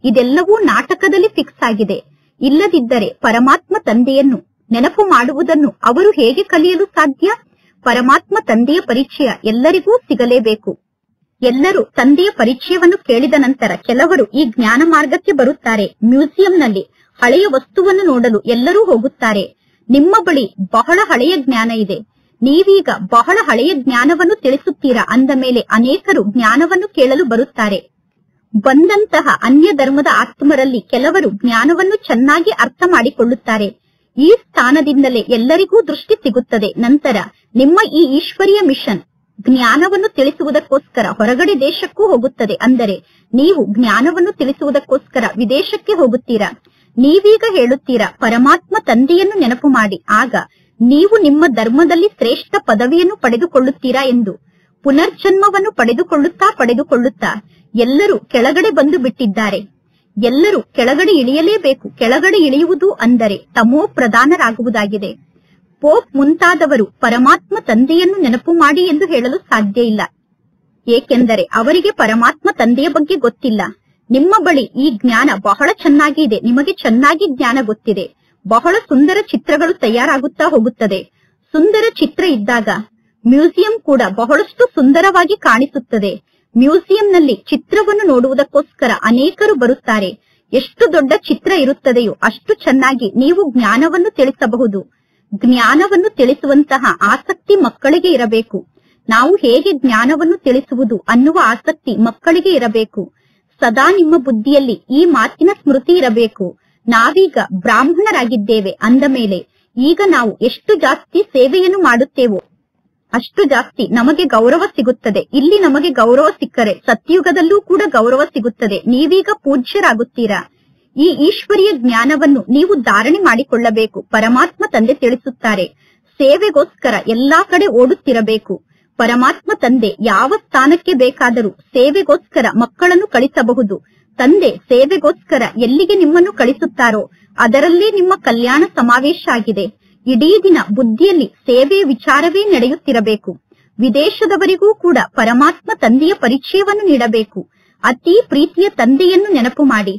ಇದೆಲ್ಲವೂ ನಾಟಕದಲ್ಲಿ ಫಿಕ್ಸ್ ಆಗಿದೆ. ಇಲ್ಲದಿದ್ದರೆ ಪರಮಾತ್ಮ ತಂದೆಯನ್ನು ನೆನಪು ಮಾಡುವುದನ್ನು ಅವರು ಹೇಗೆ ಕಲಿಯಲು ಸಾಧ್ಯ? ಪರಮಾತ್ಮ ತಂದೆಯ ಪರಿಚಯ ಎಲ್ಲರಿಗೂ ಸಿಗಲೇಬೇಕು. ಎಲ್ಲರೂ ತಂದೆಯ ಪರಿಚಯವನ್ನು ಕೇಳಿದ ನಂತರ ಕೆಲವರು ಈ ಜ್ಞಾನ ಮಾರ್ಗಕ್ಕೆ ಬರುತ್ತಾರೆ. ಮ್ಯೂಸಿಯಂನಲ್ಲಿ ಹಳೆಯ ವಸ್ತುವನ್ನು ನೋಡಲು ಎಲ್ಲರೂ ಹೋಗುತ್ತಾರೆ. ನಿಮ್ಮ ಬಳಿ ಬಹಳ ಹಳೆಯ ಜ್ಞಾನ ಇದೆ, ನೀವೀಗ ಬಹಳ ಹಳೆಯ ಜ್ಞಾನವನ್ನು ತಿಳಿಸುತ್ತೀರಾ ಅಂದ ಮೇಲೆ ಅನೇಕರು ಜ್ಞಾನವನ್ನು ಕೇಳಲು ಬರುತ್ತಾರೆ. ಬಂದಂತಹ ಅನ್ಯ ಧರ್ಮದ ಆತ್ಮರಲ್ಲಿ ಕೆಲವರು ಜ್ಞಾನವನ್ನು ಚೆನ್ನಾಗಿ ಅರ್ಥ ಮಾಡಿಕೊಳ್ಳುತ್ತಾರೆ. ಈ ಸ್ಥಾನದಿಂದಲೇ ಎಲ್ಲರಿಗೂ ದೃಷ್ಟಿ ಸಿಗುತ್ತದೆ. ನಂತರ ನಿಮ್ಮ ಈ ಈಶ್ವರೀಯ ಮಿಷನ್ ಜ್ಞಾನವನ್ನು ತಿಳಿಸುವುದಕ್ಕೋಸ್ಕರ ಹೊರಗಡೆ ದೇಶಕ್ಕೂ ಹೋಗುತ್ತದೆ. ಅಂದರೆ ನೀವು ಜ್ಞಾನವನ್ನು ತಿಳಿಸುವುದಕ್ಕೋಸ್ಕರ ವಿದೇಶಕ್ಕೆ ಹೋಗುತ್ತೀರಾ. ನೀವೀಗ ಹೇಳುತ್ತೀರಾ ಪರಮಾತ್ಮ ತಂದೆಯನ್ನು ನೆನಪು ಮಾಡಿ, ಆಗ ನೀವು ನಿಮ್ಮ ಧರ್ಮದಲ್ಲಿ ಶ್ರೇಷ್ಠ ಪದವಿಯನ್ನು ಪಡೆದುಕೊಳ್ಳುತ್ತೀರಾ ಎಂದು. ಪುನರ್ಜನ್ಮವನ್ನು ಪಡೆದುಕೊಳ್ಳುತ್ತಾ ಎಲ್ಲರೂ ಕೆಳಗಡೆ ಬಂದು ಬಿಟ್ಟಿದ್ದಾರೆ. ಎಲ್ಲರೂ ಕೆಳಗಡೆ ಇಳಿಯಲೇಬೇಕು. ಕೆಳಗಡೆ ಇಳಿಯುವುದು ಅಂದರೆ ತಮೋ ಪ್ರಧಾನರಾಗುವುದಾಗಿದೆ. ಪೋಪ್ ಮುಂತಾದವರು ಪರಮಾತ್ಮ ತಂದೆಯನ್ನು ನೆನಪು ಮಾಡಿ ಎಂದು ಹೇಳಲು ಸಾಧ್ಯ ಇಲ್ಲ, ಏಕೆಂದರೆ ಅವರಿಗೆ ಪರಮಾತ್ಮ ತಂದೆಯ ಬಗ್ಗೆ ಗೊತ್ತಿಲ್ಲ. ನಿಮ್ಮ ಬಳಿ ಈ ಜ್ಞಾನ ಬಹಳ ಚೆನ್ನಾಗಿ ಇದೆ, ನಿಮಗೆ ಚೆನ್ನಾಗಿ ಜ್ಞಾನ ಗೊತ್ತಿದೆ. ಬಹಳ ಸುಂದರ ಚಿತ್ರಗಳು ತಯಾರಾಗುತ್ತಾ ಹೋಗುತ್ತದೆ. ಸುಂದರ ಚಿತ್ರ ಇದ್ದಾಗ ಮ್ಯೂಸಿಯಂ ಕೂಡ ಬಹಳಷ್ಟು ಸುಂದರವಾಗಿ ಕಾಣಿಸುತ್ತದೆ. ಮ್ಯೂಸಿಯಂನಲ್ಲಿ ಚಿತ್ರವನ್ನು ನೋಡುವುದಕ್ಕೋಸ್ಕರ ಅನೇಕರು ಬರುತ್ತಾರೆ. ಎಷ್ಟು ದೊಡ್ಡ ಚಿತ್ರ ಇರುತ್ತದೆಯೋ ಅಷ್ಟು ಚೆನ್ನಾಗಿ ನೀವು ಜ್ಞಾನವನ್ನು ತಿಳಿಸಬಹುದು. ಜ್ಞಾನವನ್ನು ತಿಳಿಸುವಂತಹ ಆಸಕ್ತಿ ಮಕ್ಕಳಿಗೆ ಇರಬೇಕು. ನಾವು ಹೇಗೆ ಜ್ಞಾನವನ್ನು ತಿಳಿಸುವುದು ಅನ್ನುವ ಆಸಕ್ತಿ ಮಕ್ಕಳಿಗೆ ಇರಬೇಕು. ಸದಾ ನಿಮ್ಮ ಬುದ್ಧಿಯಲ್ಲಿ ಈ ಮಾತಿನ ಸ್ಮೃತಿ ಇರಬೇಕು. ನಾವೀಗ ಬ್ರಾಹ್ಮಣರಾಗಿದ್ದೇವೆ ಅಂದ ಮೇಲೆ ಈಗ ನಾವು ಎಷ್ಟು ಜಾಸ್ತಿ ಸೇವೆಯನ್ನು ಮಾಡುತ್ತೇವೋ ಅಷ್ಟು ಜಾಸ್ತಿ ನಮಗೆ ಗೌರವ ಸಿಗುತ್ತದೆ. ಇಲ್ಲಿ ನಮಗೆ ಗೌರವ ಸಿಕ್ಕರೆ ಸತ್ಯುಗದಲ್ಲೂ ಕೂಡ ಗೌರವ ಸಿಗುತ್ತದೆ. ನೀವೀಗ ಪೂಜ್ಯರಾಗುತ್ತೀರಾ. ಈ ಈಶ್ವರೀಯ ಜ್ಞಾನವನ್ನು ನೀವು ಧಾರಣೆ ಮಾಡಿಕೊಳ್ಳಬೇಕು. ಪರಮಾತ್ಮ ತಂದೆ ತಿಳಿಸುತ್ತಾರೆ, ಸೇವೆಗೋಸ್ಕರ ಎಲ್ಲಾ ಕಡೆ ಓಡುತ್ತಿರಬೇಕು. ಪರಮಾತ್ಮ ತಂದೆ ಯಾವ ಸ್ಥಾನಕ್ಕೆ ಬೇಕಾದರೂ ಸೇವೆಗೋಸ್ಕರ ಮಕ್ಕಳನ್ನು ಕಳಿಸಬಹುದು. ತಂದೆ ಸೇವೆಗೋಸ್ಕರ ಎಲ್ಲಿಗೆ ನಿಮ್ಮನ್ನು ಕಳಿಸುತ್ತಾರೋ ಅದರಲ್ಲೇ ನಿಮ್ಮ ಕಲ್ಯಾಣ ಸಮಾವೇಶ ಆಗಿದೆ. ಇಡೀ ದಿನ ಬುದ್ಧಿಯಲ್ಲಿ ಸೇವೆಯ ವಿಚಾರವೇ ನಡೆಯುತ್ತಿರಬೇಕು. ವಿದೇಶದವರಿಗೂ ಕೂಡ ಪರಮಾತ್ಮ ತಂದೆಯ ಪರಿಚಯವನ್ನು ನೀಡಬೇಕು. ಅತಿ ಪ್ರೀತಿಯ ತಂದೆಯನ್ನು ನೆನಪು ಮಾಡಿ.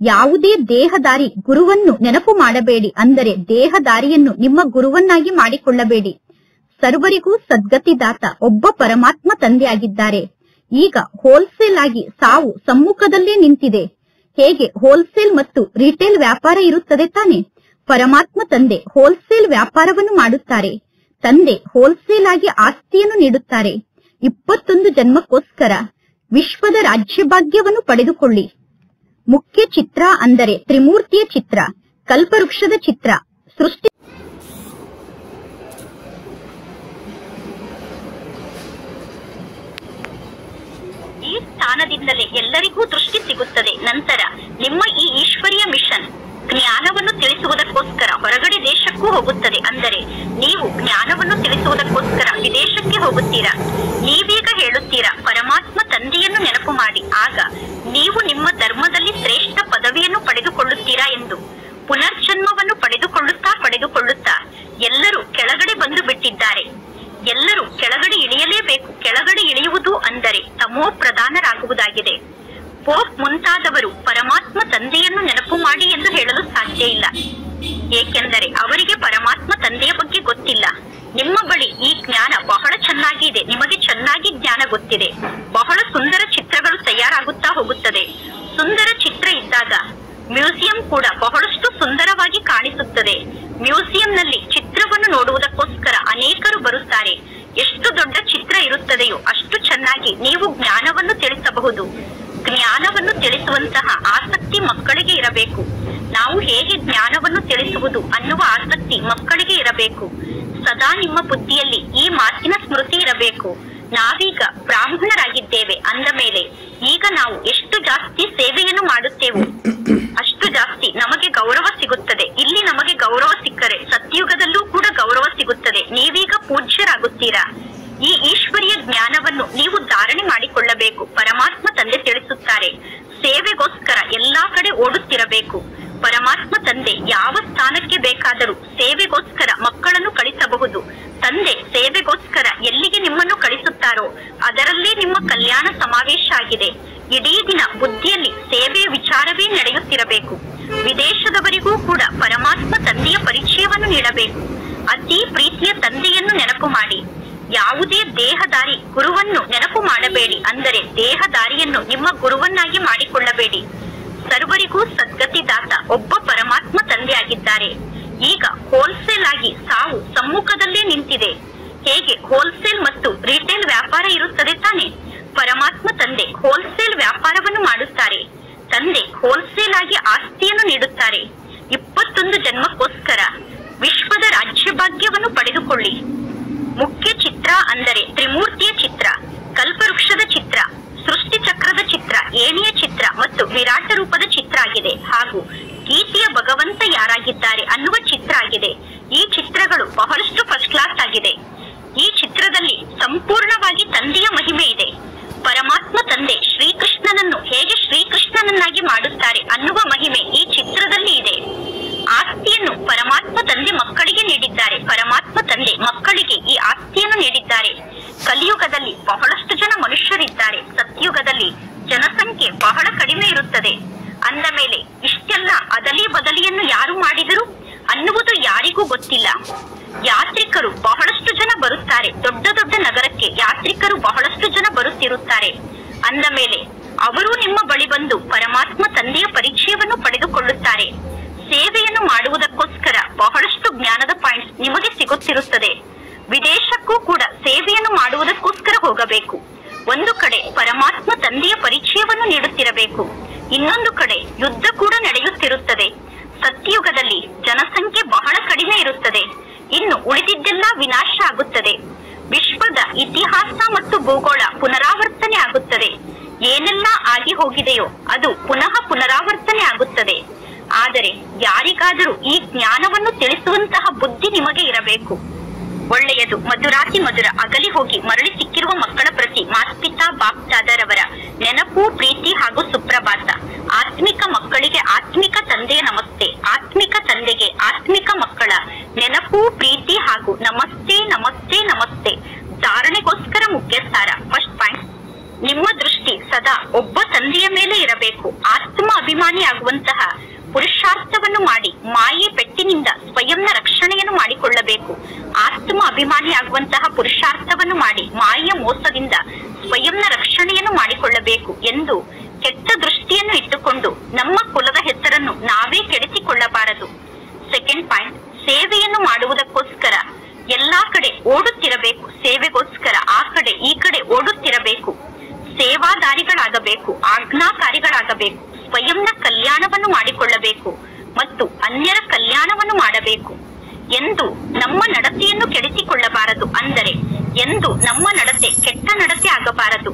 ಯಾವುದೇ ದೇಹದಾರಿ ಗುರುವನ್ನು ನೆನಪು ಮಾಡಬೇಡಿ. ಅಂದರೆ ದೇಹದಾರಿಯನ್ನು ನಿಮ್ಮ ಗುರುವನ್ನಾಗಿ ಮಾಡಿಕೊಳ್ಳಬೇಡಿ. ಸರ್ವರಿಗೂ ಸದ್ಗತಿದಾತ ಒಬ್ಬ ಪರಮಾತ್ಮ ತಂದೆಯಾಗಿದ್ದಾರೆ. ಈಗ ಹೋಲ್ಸೇಲ್ ಆಗಿ ಸಾವು ಸಮ್ಮುಖದಲ್ಲೇ ನಿಂತಿದೆ. ಹೇಗೆ ಹೋಲ್ಸೇಲ್ ಮತ್ತು ರಿಟೇಲ್ ವ್ಯಾಪಾರ ಇರುತ್ತದೆ ತಾನೆ? ಪರಮಾತ್ಮ ತಂದೆ ಹೋಲ್ಸೇಲ್ ವ್ಯಾಪಾರವನ್ನು ಮಾಡುತ್ತಾರೆ. ತಂದೆ ಹೋಲ್ಸೇಲ್ ಆಗಿ ಆಸ್ತಿಯನ್ನು ನೀಡುತ್ತಾರೆ. 21 ಜನ್ಮಕ್ಕೋಸ್ಕರ ವಿಶ್ವದ ರಾಜ್ಯಭಾಗ್ಯವನ್ನು ಪಡೆದುಕೊಳ್ಳಿ. ಮುಖ್ಯ ಚಿತ್ರ ಅಂದರೆ ತ್ರಿಮೂರ್ತಿಯ ಚಿತ್ರ, ಕಲ್ಪವೃಕ್ಷದ ಚಿತ್ರ, ಸೃಷ್ಟಿ ಈ ಸ್ಥಾನದಿಂದಲೇ ಎಲ್ಲರಿಗೂ ದೃಷ್ಟಿ ಸಿಗುತ್ತದೆ. ನಂತರ ನಿಮ್ಮ ಈ ಈಶ್ವರೀಯ ಮಿಷನ್ ಜ್ಞಾನವನ್ನು ತಿಳಿಸುವುದಕ್ಕೋಸ್ಕರ ಹೊರಗಡೆ ದೇಶಕ್ಕೂ ಹೋಗುತ್ತದೆ. ಅಂದರೆ ನೀವು ಜ್ಞಾನವನ್ನು ತಿಳಿಸುವುದಕ್ಕೋಸ್ಕರ ವಿದೇಶಕ್ಕೆ ಹೋಗುತ್ತೀರಾ. ನೀವೀಗ ಹೇಳುತ್ತೀರಾ ಪರಮಾತ್ಮ ತಂದೆಯನ್ನು ನೆನಪು ಮಾಡಿ, ಆಗ ನೀವು ನಿಮ್ಮ ಧರ್ಮದಲ್ಲಿ ಶ್ರೇಷ್ಠ ಪದವಿಯನ್ನು ಪಡೆದುಕೊಳ್ಳುತ್ತೀರಾ ಎಂದು. ಪುನರ್ಜನ್ಮವನ್ನು ಪಡೆದುಕೊಳ್ಳುತ್ತಾ ಎಲ್ಲರೂ ಕೆಳಗಡೆ ಬಂದು ಬಿಟ್ಟಿದ್ದಾರೆ. ಎಲ್ಲರೂ ಕೆಳಗಡೆ ಇಳಿಯಲೇಬೇಕು. ಕೆಳಗಡೆ ಇಳಿಯುವುದು ಅಂದರೆ ತಮೋ ಪ್ರಧಾನರಾಗುವುದಾಗಿದೆ. ಪೋಪ್ ಮುಂತಾದವರು ಪರಮಾತ್ಮ ತಂದೆಯನ್ನು ನೆನಪು ಮಾಡಿ ಎಂದು ಹೇಳಲು ಸಾಧ್ಯ ಇಲ್ಲ, ಏಕೆಂದರೆ ಅವರಿಗೆ ಪರಮಾತ್ಮ ತಂದೆಯ ಬಗ್ಗೆ ಗೊತ್ತಿಲ್ಲ. ನಿಮ್ಮ ಬಳಿ ಈ ಜ್ಞಾನ ಬಹಳ ಚೆನ್ನಾಗಿ ಇದೆ, ನಿಮಗೆ ಚೆನ್ನಾಗಿ ಜ್ಞಾನ ಗೊತ್ತಿದೆ. ಬಹಳ ಸುಂದರ ಚಿತ್ರಗಳು ತಯಾರಾಗುತ್ತಾ ಹೋಗುತ್ತದೆ. ಸುಂದರ ಚಿತ್ರ ಇದ್ದಾಗ ಮ್ಯೂಸಿಯಂ ಕೂಡ ಬಹಳಷ್ಟು ಸುಂದರವಾಗಿ ಕಾಣಿಸುತ್ತದೆ. ಮ್ಯೂಸಿಯಂನಲ್ಲಿ ಚಿತ್ರವನ್ನು ನೋಡುವುದಕ್ಕೋಸ್ಕರ ಅನೇಕರು ಬರುತ್ತಾರೆ. ಎಷ್ಟು ದೊಡ್ಡ ಚಿತ್ರ ಇರುತ್ತದೆಯೋ ಅಷ್ಟು ಚೆನ್ನಾಗಿ ನೀವು ಜ್ಞಾನವನ್ನು ತಿಳಿಸಬಹುದು. ಜ್ಞಾನವನ್ನು ತಿಳಿಸುವಂತಹ ಆಸಕ್ತಿ ಮಕ್ಕಳಿಗೆ ಇರಬೇಕು. ನಾವು ಹೇಗೆ ಜ್ಞಾನವನ್ನು ತಿಳಿಸುವುದು ಅನ್ನುವ ಆಸಕ್ತಿ ಮಕ್ಕಳಿಗೆ ಇರಬೇಕು. ಸದಾ ನಿಮ್ಮ ಬುದ್ಧಿಯಲ್ಲಿ ಈ ಮಾತಿನ ಸ್ಮೃತಿ ಇರಬೇಕು. ನಾವೀಗ ಬ್ರಾಹ್ಮಣರಾಗಿದ್ದೇವೆ ಅಂದ ಮೇಲೆ ಈಗ ನಾವು ಎಷ್ಟು ಜಾಸ್ತಿ ಸೇವೆಯನ್ನು ಮಾಡುತ್ತೇವೋ ಅಷ್ಟು ಜಾಸ್ತಿ ನಮಗೆ ಗೌರವ ಸಿಗುತ್ತದೆ. ಇಲ್ಲಿ ನಮಗೆ ಗೌರವ ಸಿಕ್ಕರೆ ಸತ್ಯುಗದಲ್ಲೂ ಕೂಡ ಗೌರವ ಸಿಗುತ್ತದೆ. ನೀವೀಗ ಪೂಜ್ಯರಾಗುತ್ತೀರಾ. ಈ ಈಶ್ವರೀಯ ಜ್ಞಾನವನ್ನು ನೀವು ಧಾರಣೆ ಮಾಡಿಕೊಳ್ಳಬೇಕು. ಪರಮಾತ್ಮ ತಂದೆ ತಿಳಿಸುತ್ತಾರೆ, ಸೇವೆಗೋಸ್ಕರ ಎಲ್ಲಾ ಕಡೆ ಓಡುತ್ತಿರಬೇಕು. ಪರಮಾತ್ಮ ತಂದೆ ಯಾವ ಸ್ಥಾನಕ್ಕೆ ಬೇಕಾದರೂ ಸೇವೆಗೋಸ್ಕರ ಮಕ್ಕಳನ್ನು ಕಳಿಸಬಹುದು. ತಂದೆ ಸೇವೆಗೋಸ್ಕರ ಎಲ್ಲಿಗೆ ನಿಮ್ಮನ್ನು ಕಳಿಸುತ್ತಾರೋ ಅದರಲ್ಲೇ ನಿಮ್ಮ ಕಲ್ಯಾಣ ಸಮಾವೇಶ ಆಗಿದೆ. ಇಡೀ ದಿನ ಬುದ್ಧಿಯಲ್ಲಿ ಸೇವೆಯ ವಿಚಾರವೇ ನಡೆಯುತ್ತಿರಬೇಕು. ವಿದೇಶದವರಿಗೂ ಕೂಡ ಪರಮಾತ್ಮ ತಂದೆಯ ಪರಿಚಯವನ್ನು ನೀಡಬೇಕು. ಅತಿ ಪ್ರೀತಿಯ ತಂದೆಯನ್ನು ನೆನಪು ಮಾಡಿ. ಯಾವುದೇ ದೇಹದಾರಿ ಗುರುವನ್ನು ನೆನಪು ಮಾಡಬೇಡಿ. ಅಂದರೆ ದೇಹದಾರಿಯನ್ನು ನಿಮ್ಮ ಗುರುವನ್ನಾಗಿ ಮಾಡಿಕೊಳ್ಳಬೇಡಿ. ಸರ್ವರಿಗೂ ಸದ್ಗತಿದಾತ ಒಬ್ಬ ಪರಮಾತ್ಮ ತಂದೆ ಆಗಿದ್ದಾರೆ. ಈಗ ಹೋಲ್ಸೇಲ್ ಆಗಿ ಸಾವು ಸಮ್ಮುಖದಲ್ಲೇ ನಿಂತಿದೆ. ಹೇಗೆ ಹೋಲ್ಸೇಲ್ ಮತ್ತು ರಿಟೇಲ್ ವ್ಯಾಪಾರ ಇರುತ್ತದೆ ತಾನೆ? ಪರಮಾತ್ಮ ತಂದೆ ಹೋಲ್ಸೇಲ್ ವ್ಯಾಪಾರವನ್ನು ಮಾಡುತ್ತಾರೆ. ತಂದೆ ಹೋಲ್ಸೇಲ್ ಆಗಿ ಆಸ್ತಿಯನ್ನು ನೀಡುತ್ತಾರೆ. 21 ಜನ್ಮಕ್ಕೋಸ್ಕರ ವಿಶ್ವದ ರಾಜ್ಯ ಭಾಗ್ಯವನ್ನು ಪಡೆದುಕೊಳ್ಳಿ. ಮುಖ್ಯ ಚಿತ್ರ ಅಂದರೆ ತ್ರಿಮೂರ್ತಿಯ ಚಿತ್ರ, ಕಲ್ಪವೃಕ್ಷದ ಚಿತ್ರ, ಸೃಷ್ಟಿ ಚಕ್ರದ ಚಿತ್ರ, ಏಣಿಯ ಚಿತ್ರ ಮತ್ತು ವಿರಾಟ ರೂಪದ ಚಿತ್ರ ಆಗಿದೆ. ಹಾಗೂ ಗೀತೆಯ ಭಗವಂತ ಯಾರಾಗಿದ್ದಾರೆ ಅನ್ನುವ ಚಿತ್ರ ಆಗಿದೆ. ಈ ಚಿತ್ರಗಳು ಬಹಳಷ್ಟು ಫಸ್ಟ್ ಕ್ಲಾಸ್ ಆಗಿದೆ. ಈ ಚಿತ್ರದಲ್ಲಿ ಸಂಪೂರ್ಣವಾಗಿ ತಂದೆಯ ಮಹಿಮೆ ಇದೆ. ಪರಮಾತ್ಮ ತಂದೆ ಶ್ರೀಕೃಷ್ಣನನ್ನು ಹೇಗೆ ಶ್ರೀಕೃಷ್ಣನನ್ನಾಗಿ ಮಾಡುತ್ತಾರೆ ಅನ್ನುವ ಮಹಿಮೆ ಈ ಚಿತ್ರದಲ್ಲಿ ಇದೆ. ಆಸ್ತಿಯನ್ನು ಪರಮಾತ್ಮ ತಂದೆ ಮಕ್ಕಳಿಗೆ ನೀಡಿದ್ದಾರೆ. ಪರಮಾತ್ಮ ತಂದೆ ಮಕ್ಕಳಿಗೆ ಈ ಆಸ್ತಿಯನ್ನು ನೀಡಿದ್ದಾರೆ. ಕಲಿಯುಗದಲ್ಲಿ ಬಹಳಷ್ಟು ಜನ ಮನುಷ್ಯರಿದ್ದಾರೆ. ಸತ್ಯುಗದಲ್ಲಿ ಜನಸಂಖ್ಯೆ ಬಹಳ ಕಡಿಮೆ ಇರುತ್ತದೆ. ಅಂದ ಮೇಲೆ ಇಷ್ಟೆಲ್ಲ ಅದಲಿ ಬದಲಿಯನ್ನು ಯಾರು ಮಾಡಿದರು ಅನ್ನುವುದು ಯಾರಿಗೂ ಗೊತ್ತಿಲ್ಲ. ಯಾತ್ರಿಕರು ಬಹಳಷ್ಟು ಜನ ಬರುತ್ತಾರೆ. ದೊಡ್ಡ ದೊಡ್ಡ ನಗರಕ್ಕೆ ಯಾತ್ರಿಕರು ಬಹಳಷ್ಟು ಜನ ಬರುತ್ತಿರುತ್ತಾರೆ. ಅಂದ ಮೇಲೆ ಅವರು ನಿಮ್ಮ ಬಳಿ ಬಂದು ಪರಮಾತ್ಮ ತಂದೆಯ ಪರಿಚಯವನ್ನು ಪಡೆದುಕೊಳ್ಳುತ್ತಾರೆ. ಸೇವೆಯನ್ನು ಮಾಡುವುದಕ್ಕೋಸ್ಕರ ಬಹಳಷ್ಟು ಜ್ಞಾನದ ಪಾಯಿಂಟ್ಸ್ ನಿಮಗೆ ಸಿಗುತ್ತಿರುತ್ತದೆ. ವಿದೇಶಕ್ಕೂ ಕೂಡ ಸೇವೆಯನ್ನು ಮಾಡುವುದಕ್ಕೋಸ್ಕರ ಹೋಗಬೇಕು. ಒಂದು ಕಡೆ ಪರಮಾತ್ಮ ತಂದೆಯ ಪರಿಚಯವನ್ನು ನೀಡುತ್ತಿರಬೇಕು. ಇನ್ನೊಂದು ಕಡೆ ಯುದ್ಧ ಕೂಡ ನಡೆಯುತ್ತಿರುತ್ತದೆ. ಸತ್ಯಯುಗದಲ್ಲಿ ಜನಸಂಖ್ಯೆ ಬಹಳ ಕಡಿಮೆ ಇರುತ್ತದೆ. ಇನ್ನು ಉಳಿದಿದ್ದೆಲ್ಲ ವಿನಾಶ ಆಗುತ್ತದೆ. ವಿಶ್ವದ ಇತಿಹಾಸ ಮತ್ತು ಭೂಗೋಳ ಪುನರಾವರ್ತನೆ ಆಗುತ್ತದೆ. ಏನೆಲ್ಲ ಆಗಿ ಹೋಗಿದೆಯೋ ಅದು ಪುನಃ ಪುನರಾವರ್ತನೆ ಆಗುತ್ತದೆ. ಆದರೆ ಯಾರಿಗಾದರೂ ಈ ಜ್ಞಾನವನ್ನು ತಿಳಿಸುವಂತಹ ಬುದ್ಧಿ ನಿಮಗೆ ಇರಬೇಕು. ಒಳ್ಳೆಯದು. ಮಧುರಾತಿ ಮಧುರ ಅಗಲಿ ಹೋಗಿ ಮರಳಿ ಸಿಕ್ಕಿರುವ ಮಕ್ಕಳ ಪ್ರತಿ ಮಾಸ್ಪಿತಾ ಬಾಪ್ದಾದರವರ ನೆನಪು, ಪ್ರೀತಿ ಹಾಗೂ ಸುಪ್ರಭಾತ. ಆತ್ಮಿಕ ಮಕ್ಕಳಿಗೆ ಆತ್ಮಿಕ ತಂದೆಯ ನಮಸ್ತೆ. ಆತ್ಮಿಕ ತಂದೆಗೆ ಆತ್ಮಿಕ ಮಕ್ಕಳ ನೆನಪು, ಪ್ರೀತಿ ಹಾಗೂ ನಮಸ್ತೆ ನಮಸ್ತೆ ನಮಸ್ತೆ. ಧಾರಣೆಗೋಸ್ಕರ ಮುಖ್ಯ ಸಾರ. ಫಸ್ಟ್ ಪಾಯಿಂಟ್, ನಿಮ್ಮ ದೃಷ್ಟಿ ಸದಾ ಒಬ್ಬ ತಂದೆಯ ಮೇಲೆ ಇರಬೇಕು. ಆತ್ಮ ಅಭಿಮಾನಿ ಆಗುವಂತಹ ಪುರುಷಾರ್ಥವನ್ನು ಮಾಡಿ ಮಾಯೆ ಪೆಟ್ಟಿನಿಂದ ಸ್ವಯಂನ ರಕ್ಷಣೆಯನ್ನು ಮಾಡಿಕೊಳ್ಳಬೇಕು. ಆತ್ಮ ಅಭಿಮಾನಿ ಆಗುವಂತಹ ಪುರುಷಾರ್ಥವನ್ನು ಮಾಡಿ ಮಾಯೆಯ ಮೋಸದಿಂದ ಸ್ವಯಂನ ರಕ್ಷಣೆಯನ್ನು ಮಾಡಿಕೊಳ್ಳಬೇಕು ಎಂದು ಕೆಟ್ಟ ದೃಷ್ಟಿಯನ್ನು ಇಟ್ಟುಕೊಂಡು ನಮ್ಮ ಕುಲದ ಹೆಸರನ್ನು ನಾವೇ ಕೆಡಿಸಿಕೊಳ್ಳಬಾರದು. ಸೆಕೆಂಡ್ ಪಾಯಿಂಟ್, ಸೇವೆಯನ್ನು ಮಾಡುವುದಕ್ಕೋಸ್ಕರ ಎಲ್ಲಾ ಕಡೆ ಓಡುತ್ತಿರಬೇಕು. ಸೇವೆಗೋಸ್ಕರ ಆ ಕಡೆ ಈ ಕಡೆ ಓಡುತ್ತಿರಬೇಕು. ಸೇವಾದಾರಿಗಳಾಗಬೇಕು, ಆಜ್ಞಾಕಾರಿಗಳಾಗಬೇಕು. ಸ್ವಯಂನ ಕಲ್ಯಾಣವನ್ನು ಮಾಡಿಕೊಳ್ಳಬೇಕು ಮತ್ತು ಅನ್ಯರ ಕಲ್ಯಾಣವನ್ನು ಮಾಡಬೇಕು. ಎಂದು ನಮ್ಮ ನಡತೆಯನ್ನು ಕೆಡಿಸಿಕೊಳ್ಳಬಾರದು. ಅಂದರೆ ಎಂದು ನಮ್ಮ ನಡತೆ ಕೆಟ್ಟ ನಡತೆ ಆಗಬಾರದು.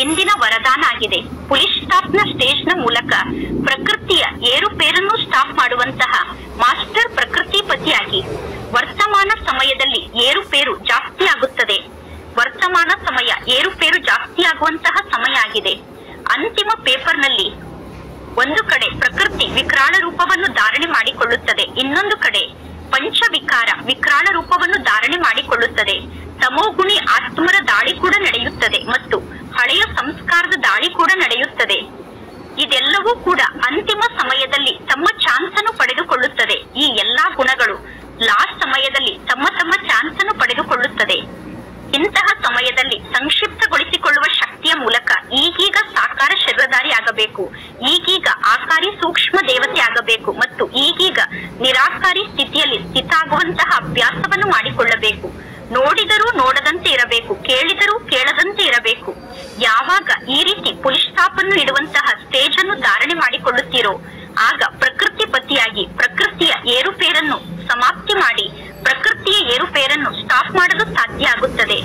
ಇಂದಿನ ವರದಾನ ಆಗಿದೆ. ಪುಲಿಸ್ ಸ್ಟಾಪ್ ನ ಸ್ಟೇಜ್ ನ ಮೂಲಕ ಪ್ರಕೃತಿಯ ಏರುಪೇರನ್ನು ಸ್ಟಾಪ್ ಮಾಡುವಂತಹ ಮಾಸ್ಟರ್ ಪ್ರಕೃತಿಪತಿಯಾಗಿ ವರ್ತಮಾನ ಸಮಯದಲ್ಲಿ ಏರುಪೇರು ಜಾಸ್ತಿ ಆಗುತ್ತದೆ. ವರ್ತಮಾನ ಸಮಯ ಏರುಪೇರು ಜಾಸ್ತಿ ಆಗುವಂತಹ ಸಮಯ ಆಗಿದೆ. ಅಂತಿಮ ಪೇಪರ್ನಲ್ಲಿ ಒಂದು ಕಡೆ ಪ್ರಕೃತಿ ವಿಕರಾಳ ರೂಪವನ್ನು ಧಾರಣೆ ಮಾಡಿಕೊಳ್ಳುತ್ತದೆ. ಇನ್ನೊಂದು ಕಡೆ ಪಂಚವಿಕಾರ ವಿಕರಾಳ ರೂಪವನ್ನು ಧಾರಣೆ ಮಾಡಿಕೊಳ್ಳುತ್ತದೆ. ತಮೋಗುಣಿ ಆತ್ಮರ ದಾಳಿ ಕೂಡ ನಡೆಯುತ್ತದೆ ಮತ್ತು ಹಳೆಯ ಸಂಸ್ಕಾರದ ದಾಳಿ ಕೂಡ ನಡೆಯುತ್ತದೆ. ಇದೆಲ್ಲವೂ ಕೂಡ ಅಂತಿಮ ಸಮಯದಲ್ಲಿ ತಮ್ಮ ಚಾನ್ಸ್ ಅನ್ನು ಪಡೆದುಕೊಳ್ಳುತ್ತದೆ. ಈ ಎಲ್ಲಾ ಗುಣಗಳು ಲಾಸ್ಟ್ ಸಮಯದಲ್ಲಿ ತಮ್ಮ ತಮ್ಮ ಚಾನ್ಸ್ ಅನ್ನು ಪಡೆದುಕೊಳ್ಳುತ್ತದೆ. ಇಂತಹ ಸಮಯದಲ್ಲಿ ಸಂಕ್ಷಿಪ್ತಗೊಳಿಸಿಕೊಳ್ಳುವ ಶಕ್ತಿಯ ಮೂಲಕ ಈಗೀಗ ಸಾಕಾರ ಶರೀರಧಾರಿ ಆಗಬೇಕು, ಈಗೀಗ ಆಕಾರಿ ಸೂಕ್ಷ್ಮ ದೇವತೆ ಆಗಬೇಕು ಮತ್ತು ಈಗೀಗ ನಿರಾಕಾರಿ ಸ್ಥಿತಿಯಲ್ಲಿ ಸ್ಥಿತ ಆಗುವಂತಹ ಅಭ್ಯಾಸವನ್ನು ಮಾಡಿಕೊಳ್ಳಬೇಕು. ನೋಡಿದರೂ ನೋಡದಂತೆ ಇರಬೇಕು, ಕೇಳಿದರೂ ಕೇಳದಂತೆ ಇರಬೇಕು. ಯಾವಾಗ ಈ ರೀತಿ ಪುಲಿಸ್ ಸ್ಟಾಪ್ ಅನ್ನು ಇಡುವಂತಹ ಸ್ಟೇಜ್ ಅನ್ನು ಧಾರಣೆ ಮಾಡಿಕೊಳ್ಳುತ್ತೀರೋ ಆಗ ಪ್ರಕೃತಿ ಪತಿಯಾಗಿ ಪ್ರಕೃತಿಯ ಏರುಪೇರನ್ನು ಸಮಾಪ್ತಿ ಮಾಡಿ ಪ್ರಕೃತಿಯ ಏರುಪೇರನ್ನು ಸ್ಟಾಪ್ ಮಾಡಲು ಸಾಧ್ಯ ಆಗುತ್ತದೆ.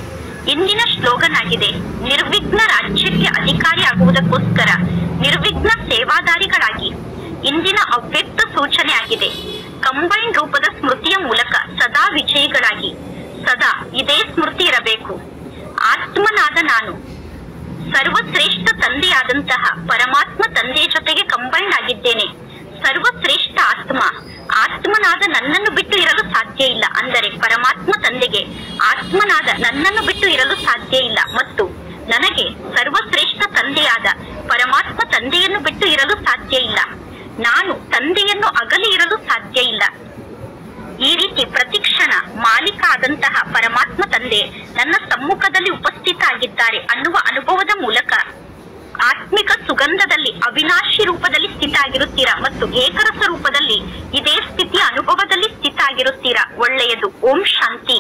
ಇಂದಿನ ಸ್ಲೋಗನ್ ಆಗಿದೆ, ನಿರ್ವಿಘ್ನ ರಾಜ್ಯಕ್ಕೆ ಅಧಿಕಾರಿ ಆಗುವುದಕ್ಕೋಸ್ಕರ ನಿರ್ವಿಘ್ನ ಸೇವಾದಾರಿಗಳಾಗಿ. ಇಂದಿನ ಅವ್ಯಕ್ತ ಸೂಚನೆ ಆಗಿದೆ, ಕಂಬೈನ್ ರೂಪದ ಸ್ಮೃತಿಯ ಮೂಲಕ ಸದಾ ವಿಜಯಿಗಳಾಗಿ. ಸದಾ ಇದೇ ಸ್ಮೃತಿ ಇರಬೇಕು. ಆತ್ಮನಾದ ನಾನು ಸರ್ವಶ್ರೇಷ್ಠ ತಂದೆಯಾದಂತಹ ಪರಮಾತ್ಮ ತಂದೆಯ ಜೊತೆಗೆ ಕಂಬೈನ್ ಆಗಿದ್ದೇನೆ. ಸರ್ವಶ್ರೇಷ್ಠ ಆತ್ಮನಾದ ನನ್ನನ್ನು ಬಿಟ್ಟು ಇರಲು ಸಾಧ್ಯ ಇಲ್ಲ. ಅಂದರೆ ಪರಮಾತ್ಮ ತಂದೆಗೆ ಆತ್ಮನಾದ ನನ್ನನ್ನು ಬಿಟ್ಟು ಇರಲು ಸಾಧ್ಯ ಇಲ್ಲ ಮತ್ತು ನನಗೆ ಸರ್ವಶ್ರೇಷ್ಠ ತಂದೆಯಾದ ಪರಮಾತ್ಮ ತಂದೆಯನ್ನು ಬಿಟ್ಟು ಇರಲು ಸಾಧ್ಯ ಇಲ್ಲ. ನಾನು ತಂದೆಯನ್ನು ಅಗಲಿ ಇರಲು ಸಾಧ್ಯ ಇಲ್ಲ. ಈ ರೀತಿ ಪ್ರತಿಕ್ಷಣ ಮಾಲೀಕ ಆದಂತಹ ಪರಮಾತ್ಮ ತಂದೆ ನನ್ನ ಸಮ್ಮುಖದಲ್ಲಿ ಉಪಸ್ಥಿತ ಆಗಿದ್ದಾರೆ ಅನ್ನುವ ಅನುಭವದ ಮೂಲಕ ಆತ್ಮಿಕ ಸುಗಂಧದಲ್ಲಿ ಅವಿನಾಶಿ ರೂಪದಲ್ಲಿ ಸ್ಥಿತ ಆಗಿರುತ್ತೀರಾ ಮತ್ತು ಏಕರಸ ರೂಪದಲ್ಲಿ ಇದೇ ಸ್ಥಿತಿಯ ಅನುಭವದಲ್ಲಿ ಸ್ಥಿತ ಆಗಿರುತ್ತೀರಾ. ಒಳ್ಳೆಯದು. ಓಂ ಶಾಂತಿ.